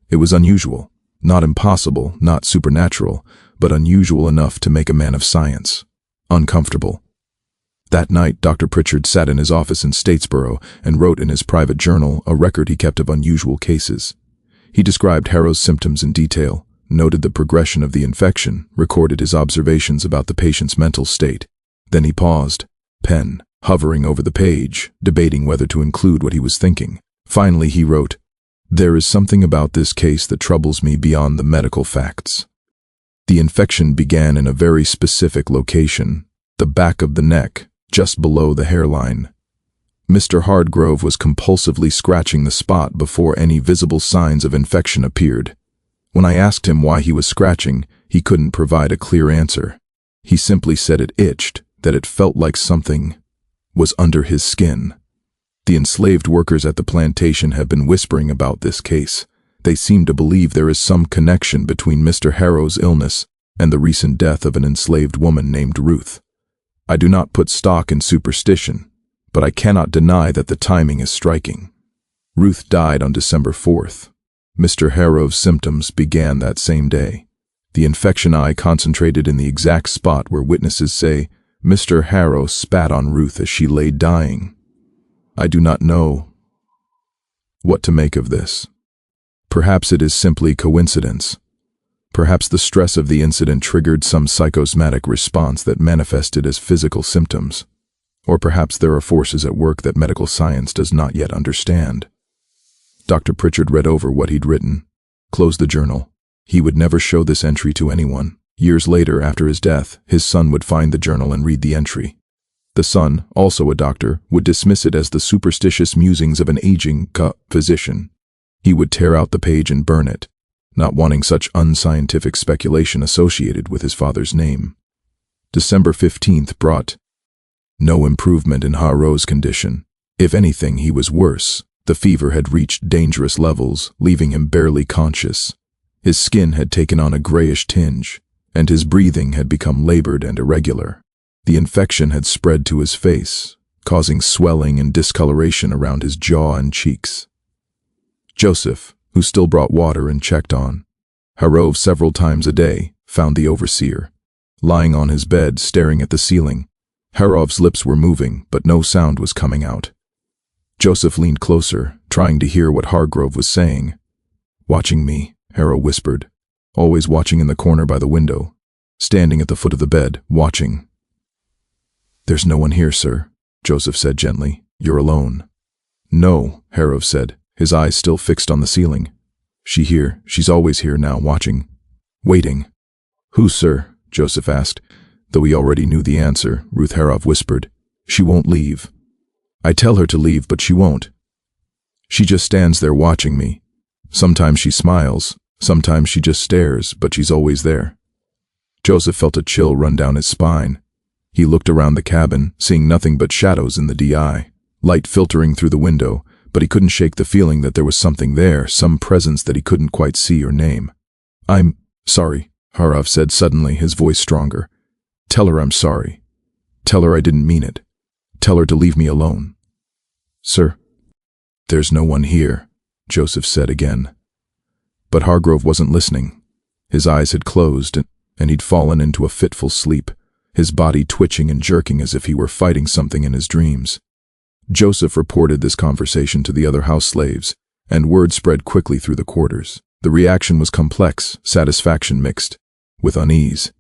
It was unusual, not impossible, not supernatural, but unusual enough to make a man of science uncomfortable. That night, Dr. Pritchard sat in his office in Statesboro and wrote in his private journal a record he kept of unusual cases. He described Harrow's symptoms in detail, noted the progression of the infection, recorded his observations about the patient's mental state. Then he paused, pen hovering over the page, debating whether to include what he was thinking. Finally he wrote, "There is something about this case that troubles me beyond the medical facts. The infection began in a very specific location, the back of the neck, just below the hairline. Mr. Hargrove was compulsively scratching the spot before any visible signs of infection appeared. When I asked him why he was scratching, he couldn't provide a clear answer. He simply said it itched, that it felt like something was under his skin. The enslaved workers at the plantation have been whispering about this case. They seem to believe there is some connection between Mr. Harrow's illness and the recent death of an enslaved woman named Ruth. I do not put stock in superstition, but I cannot deny that the timing is striking. Ruth died on December 4th. Mr. Harrow's symptoms began that same day. The infection eye concentrated in the exact spot where witnesses say Mr. Harrow spat on Ruth as she lay dying. I do not know what to make of this. Perhaps it is simply coincidence. Perhaps the stress of the incident triggered some psychosomatic response that manifested as physical symptoms. Or perhaps there are forces at work that medical science does not yet understand. Dr. Pritchard read over what he'd written, closed the journal. He would never show this entry to anyone. Years later, after his death, his son would find the journal and read the entry. The son, also a doctor, would dismiss it as the superstitious musings of an aging physician. He would tear out the page and burn it, not wanting such unscientific speculation associated with his father's name. December 15th brought no improvement in Harrow's condition. If anything, he was worse. The fever had reached dangerous levels, leaving him barely conscious. His skin had taken on a grayish tinge, and his breathing had become labored and irregular. The infection had spread to his face, causing swelling and discoloration around his jaw and cheeks. Joseph, who still brought water and checked on Hargrove several times a day, found the overseer lying on his bed, staring at the ceiling. Hargrove's lips were moving, but no sound was coming out. Joseph leaned closer, trying to hear what Hargrove was saying. "Watching me," Hargrove whispered, "always watching in the corner by the window, standing at the foot of the bed, watching." "There's no one here, sir," Joseph said gently. "You're alone." "No," Hargrove said, his eyes still fixed on the ceiling. She's always here now, watching, waiting." "Who, sir?" Joseph asked. Though he already knew the answer, Ruth Hargrove whispered, "She won't leave. I tell her to leave, but she won't. She just stands there watching me. Sometimes she smiles, sometimes she just stares, but she's always there." Joseph felt a chill run down his spine. He looked around the cabin, seeing nothing but shadows in the DI, light filtering through the window, but he couldn't shake the feeling that there was something there, some presence that he couldn't quite see or name. "I'm sorry," Hargrove said suddenly, his voice stronger. "Tell her I'm sorry. Tell her I didn't mean it. Tell her to leave me alone." "Sir." "There's no one here," Joseph said again. But Hargrove wasn't listening. His eyes had closed, and he'd fallen into a fitful sleep, his body twitching and jerking as if he were fighting something in his dreams. Joseph reported this conversation to the other house slaves, and word spread quickly through the quarters. The reaction was complex, satisfaction mixed with unease.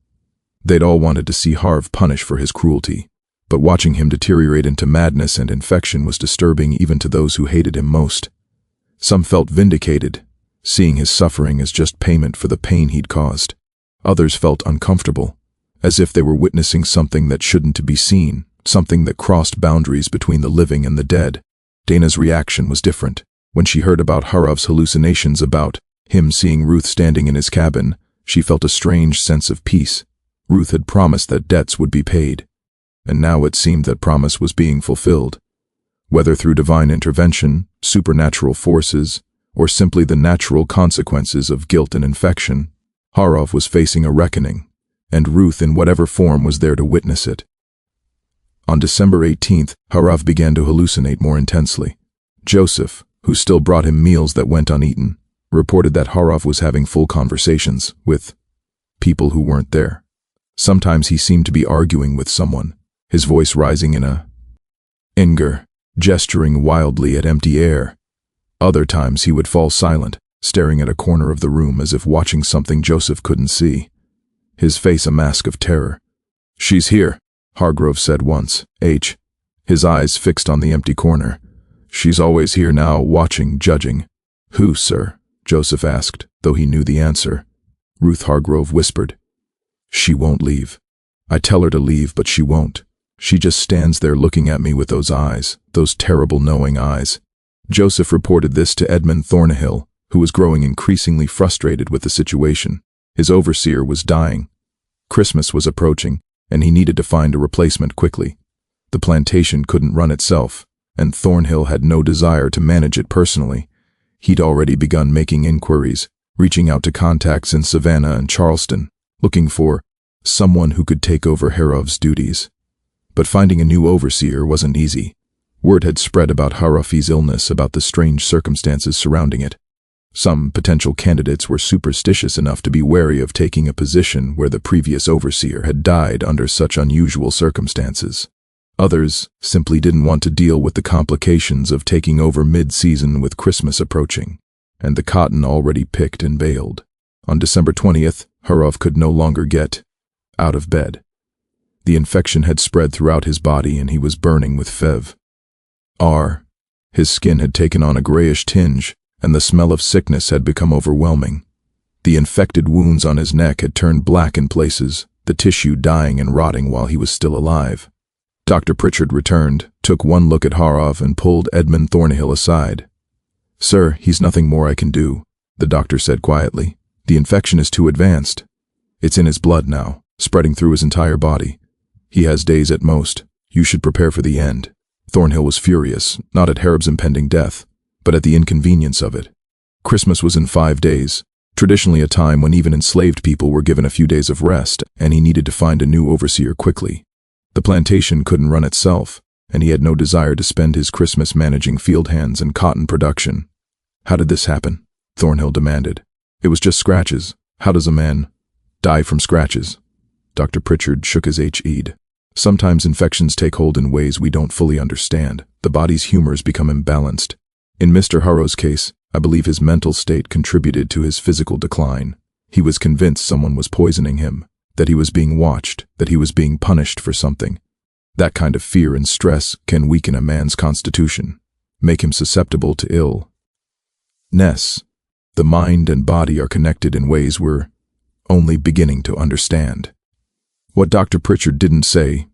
They'd all wanted to see Harv punished for his cruelty, but watching him deteriorate into madness and infection was disturbing even to those who hated him most. Some felt vindicated, seeing his suffering as just payment for the pain he'd caused. Others felt uncomfortable, as if they were witnessing something that shouldn't be seen, something that crossed boundaries between the living and the dead. Dana's reaction was different. When she heard about Harrov's hallucinations about him seeing Ruth standing in his cabin, she felt a strange sense of peace. Ruth had promised that debts would be paid, and now it seemed that promise was being fulfilled. Whether through divine intervention, supernatural forces, or simply the natural consequences of guilt and infection, Hargrove was facing a reckoning, and Ruth in whatever form was there to witness it. On December 18th, Hargrove began to hallucinate more intensely. Joseph, who still brought him meals that went uneaten, reported that Hargrove was having full conversations with people who weren't there. Sometimes he seemed to be arguing with someone, his voice rising in a anger, gesturing wildly at empty air. Other times he would fall silent, staring at a corner of the room as if watching something Joseph couldn't see, his face a mask of terror. "She's here," Hargrove said once, his eyes fixed on the empty corner. "She's always here now, watching, judging." "Who, sir?" Joseph asked, though he knew the answer. Ruth Hargrove whispered, "She won't leave. I tell her to leave, but she won't. She just stands there looking at me with those eyes, those terrible knowing eyes. Joseph reported this to Edmund Thornhill, who was growing increasingly frustrated with the situation. His overseer was dying. Christmas was approaching, and he needed to find a replacement quickly. The plantation couldn't run itself, and Thornhill had no desire to manage it personally. He'd already begun making inquiries, reaching out to contacts in Savannah and Charleston, looking for someone who could take over Hargrove's duties. But finding a new overseer wasn't easy. Word had spread about Hargrove's illness, about the strange circumstances surrounding it. Some potential candidates were superstitious enough to be wary of taking a position where the previous overseer had died under such unusual circumstances. Others simply didn't want to deal with the complications of taking over mid-season with Christmas approaching, and the cotton already picked and baled. On December 20th, Hargrove could no longer get out of bed. The infection had spread throughout his body and he was burning with fever. His skin had taken on a grayish tinge, and the smell of sickness had become overwhelming. The infected wounds on his neck had turned black in places, the tissue dying and rotting while he was still alive. Dr. Pritchard returned, took one look at Hargrove, and pulled Edmund Thornhill aside. "Sir, he's nothing more I can do," the doctor said quietly. "The infection is too advanced. It's in his blood now, spreading through his entire body. He has days at most. You should prepare for the end." Thornhill was furious, not at Hargrove's impending death, but at the inconvenience of it. Christmas was in 5 days, traditionally a time when even enslaved people were given a few days of rest, and he needed to find a new overseer quickly. The plantation couldn't run itself, and he had no desire to spend his Christmas managing field hands and cotton production. "How did this happen?" Thornhill demanded. "It was just scratches. How does a man die from scratches?" Dr. Pritchard shook his head. "Sometimes infections take hold in ways we don't fully understand. The body's humors become imbalanced. In Mr. Hargrove's case, I believe his mental state contributed to his physical decline. He was convinced someone was poisoning him, that he was being watched, that he was being punished for something. That kind of fear and stress can weaken a man's constitution, make him susceptible to illness. The mind and body are connected in ways we're only beginning to understand." What Dr. Pritchard didn't say,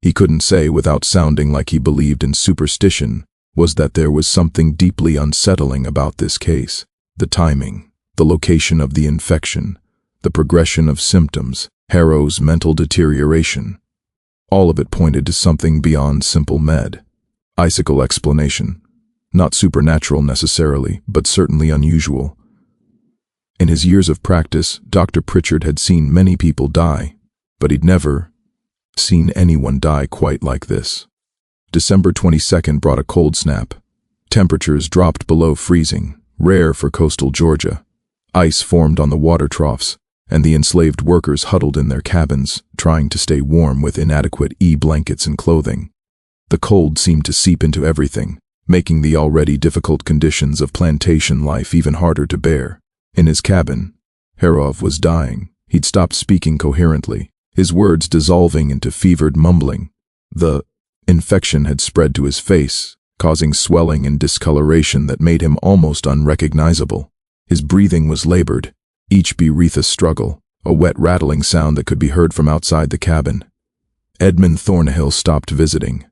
he couldn't say without sounding like he believed in superstition, was that there was something deeply unsettling about this case. The timing, the location of the infection, the progression of symptoms, Hargrove's mental deterioration. All of it pointed to something beyond simple icicle explanation. Not supernatural necessarily, but certainly unusual. In his years of practice, Dr. Pritchard had seen many people die, but he'd never seen anyone die quite like this. December 22nd brought a cold snap. Temperatures dropped below freezing, rare for coastal Georgia. Ice formed on the water troughs, and the enslaved workers huddled in their cabins, trying to stay warm with inadequate blankets and clothing. The cold seemed to seep into everything, making the already difficult conditions of plantation life even harder to bear. In his cabin, Hargrove was dying. He'd stopped speaking coherently, his words dissolving into fevered mumbling. The infection had spread to his face, causing swelling and discoloration that made him almost unrecognizable. His breathing was labored, each breath a struggle, a wet rattling sound that could be heard from outside the cabin. Edmund Thornhill stopped visiting.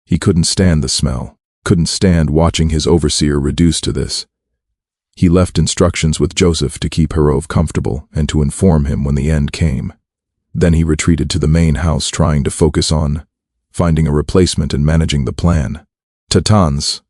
He couldn't stand the smell, couldn't stand watching his overseer reduced to this. He left instructions with Joseph to keep Hargrove comfortable and to inform him when the end came. Then he retreated to the main house, trying to focus on finding a replacement and managing the plan. Tatan's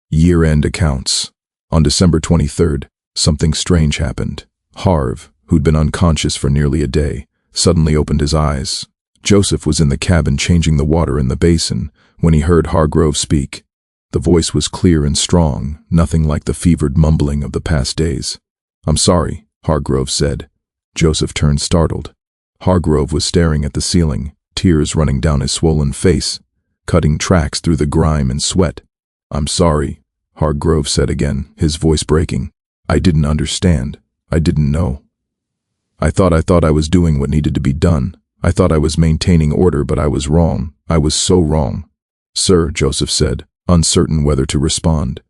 year-end accounts. On December 23rd, something strange happened. Harv, who'd been unconscious for nearly a day, suddenly opened his eyes. Joseph was in the cabin changing the water in the basin when he heard Hargrove speak. The voice was clear and strong, nothing like the fevered mumbling of the past days. "I'm sorry," Hargrove said. Joseph turned startled. Hargrove was staring at the ceiling, tears running down his swollen face, cutting tracks through the grime and sweat. "I'm sorry," Hargrove said again, his voice breaking. "I didn't understand. I didn't know. I thought I was doing what needed to be done. I thought I was maintaining order, but I was wrong. I was so wrong." "Sir," Joseph said, uncertain whether to respond.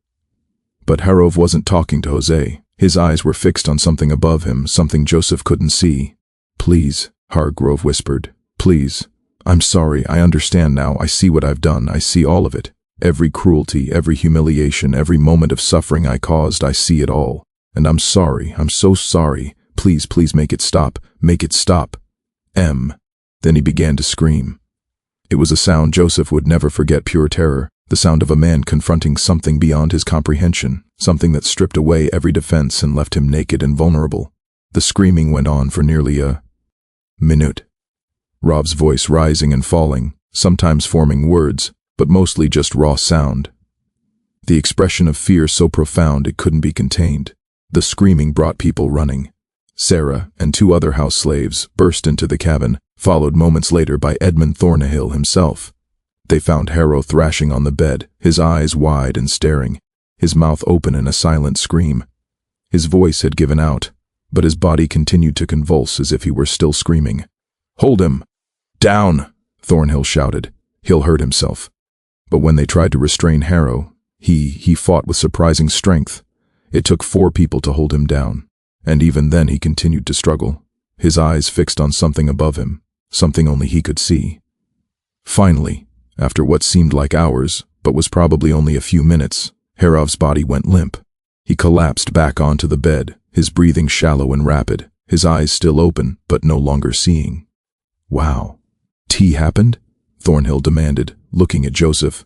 But Hargrove wasn't talking to Jose. His eyes were fixed on something above him, something Joseph couldn't see. "Please," Hargrove whispered, Please. I'm sorry, I understand now, I see what I've done, I see all of it. Every cruelty, every humiliation, every moment of suffering I caused, I see it all. And I'm sorry, I'm so sorry. Please, please make it stop, make it stop. Then he began to scream. It was a sound Joseph would never forget, pure terror, the sound of a man confronting something beyond his comprehension, something that stripped away every defense and left him naked and vulnerable. The screaming went on for nearly a minute. Rob's voice rising and falling, sometimes forming words, but mostly just raw sound. The expression of fear so profound it couldn't be contained. The screaming brought people running. Sarah and 2 other house slaves burst into the cabin, followed moments later by Edmund Thornhill himself. They found Harrow thrashing on the bed, his eyes wide and staring, his mouth open in a silent scream. His voice had given out, but his body continued to convulse as if he were still screaming. "Hold him! Down!" Thornhill shouted. "He'll hurt himself." But when they tried to restrain Harrow, he fought with surprising strength. It took 4 people to hold him down, and even then he continued to struggle, his eyes fixed on something above him, something only he could see. Finally, after what seemed like hours, but was probably only a few minutes, Harrow's body went limp. He collapsed back onto the bed, his breathing shallow and rapid, his eyes still open, but no longer seeing. "Wow. Tea happened?" Thornhill demanded, looking at Joseph.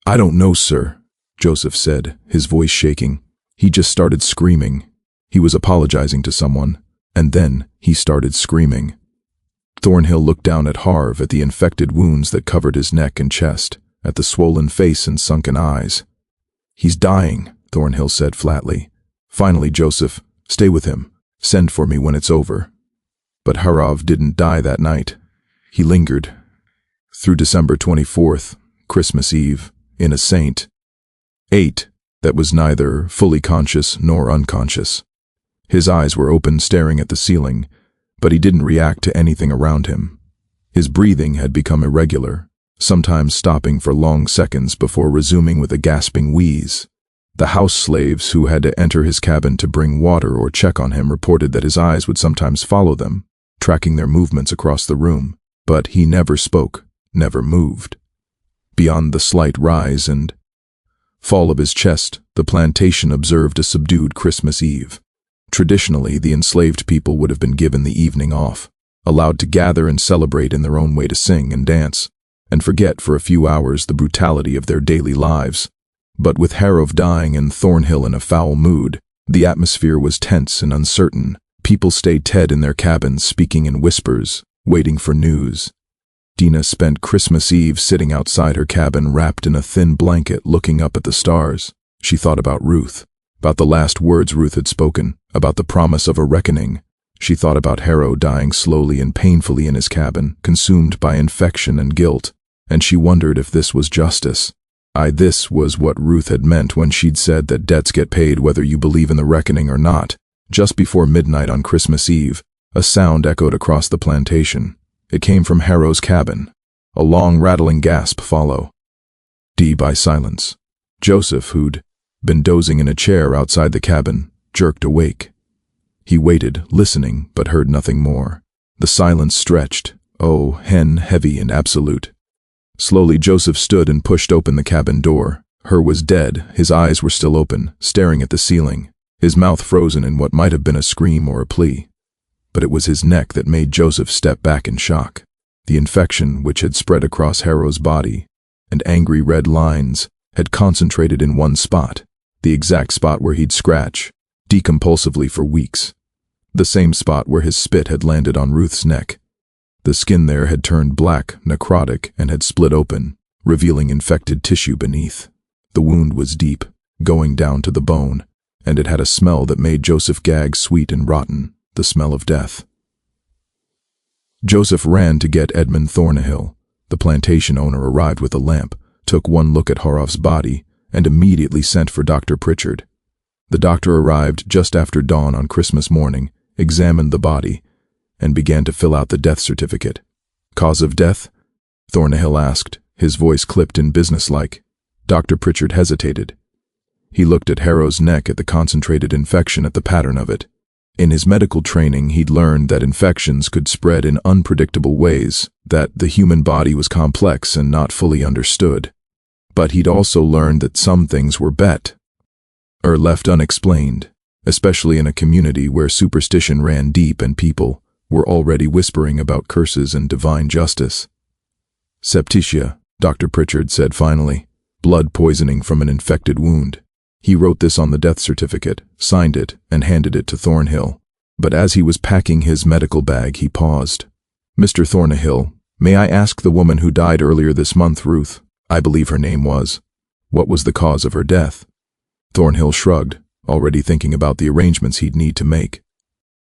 "I don't know, sir," Joseph said, his voice shaking. He just started screaming. He was apologizing to someone, and then he started screaming. Thornhill looked down at Harv, at the infected wounds that covered his neck and chest, at the swollen face and sunken eyes. "He's dying," Thornhill said flatly. "Finally, Joseph, stay with him. Send for me when it's over." But Harov didn't die that night. He lingered through December 24th, Christmas Eve, in a saint. 8 that was neither fully conscious nor unconscious. His eyes were open, staring at the ceiling, but he didn't react to anything around him. His breathing had become irregular, sometimes stopping for long seconds before resuming with a gasping wheeze. The house slaves who had to enter his cabin to bring water or check on him reported that his eyes would sometimes follow them, tracking their movements across the room, but he never spoke, never moved. Beyond the slight rise and fall of his chest, the plantation observed a subdued Christmas Eve. Traditionally, the enslaved people would have been given the evening off, allowed to gather and celebrate in their own way, to sing and dance, and forget for a few hours the brutality of their daily lives. But with Harrow dying and Thornhill in a foul mood, the atmosphere was tense and uncertain. People stayed hid in their cabins, speaking in whispers, waiting for news. Dina spent Christmas Eve sitting outside her cabin, wrapped in a thin blanket, looking up at the stars. She thought about Ruth, about the last words Ruth had spoken, about the promise of a reckoning. She thought about Harrow dying slowly and painfully in his cabin, consumed by infection and guilt, and she wondered if this was justice. This was what Ruth had meant when she'd said that debts get paid whether you believe in the reckoning or not. Just before midnight on Christmas Eve, a sound echoed across the plantation. It came from Harrow's cabin. A long, rattling gasp followed, by silence. Joseph, who'd been dozing in a chair outside the cabin, jerked awake. He waited, listening, but heard nothing more. The silence stretched, heavy and absolute. Slowly Joseph stood and pushed open the cabin door. Her was dead, his eyes were still open, staring at the ceiling, his mouth frozen in what might have been a scream or a plea. But it was his neck that made Joseph step back in shock. The infection, which had spread across Harrow's body, and angry red lines, had concentrated in one spot, the exact spot where he'd scratch, decompulsively for weeks. The same spot where his spit had landed on Ruth's neck. The skin there had turned black, necrotic, and had split open, revealing infected tissue beneath. The wound was deep, going down to the bone, and it had a smell that made Joseph gag, sweet and rotten, the smell of death. Joseph ran to get Edmund Thornhill. The plantation owner arrived with a lamp, took one look at Harrov's body, and immediately sent for Dr. Pritchard. The doctor arrived just after dawn on Christmas morning, examined the body, and began to fill out the death certificate. "Cause of death?" Thornhill asked, his voice clipped and businesslike. Dr. Pritchard hesitated. He looked at Harrow's neck, at the concentrated infection, at the pattern of it. In his medical training, he'd learned that infections could spread in unpredictable ways, that the human body was complex and not fully understood. But he'd also learned that some things were left unexplained, especially in a community where superstition ran deep and people were already whispering about curses and divine justice. Septicemia, Dr. Pritchard said finally, blood poisoning from an infected wound. He wrote this on the death certificate, signed it, and handed it to Thornhill. But as he was packing his medical bag, he paused. "Mr. Thornhill, may I ask the woman who died earlier this month, Ruth, I believe her name was, what was the cause of her death?" Thornhill shrugged, already thinking about the arrangements he'd need to make.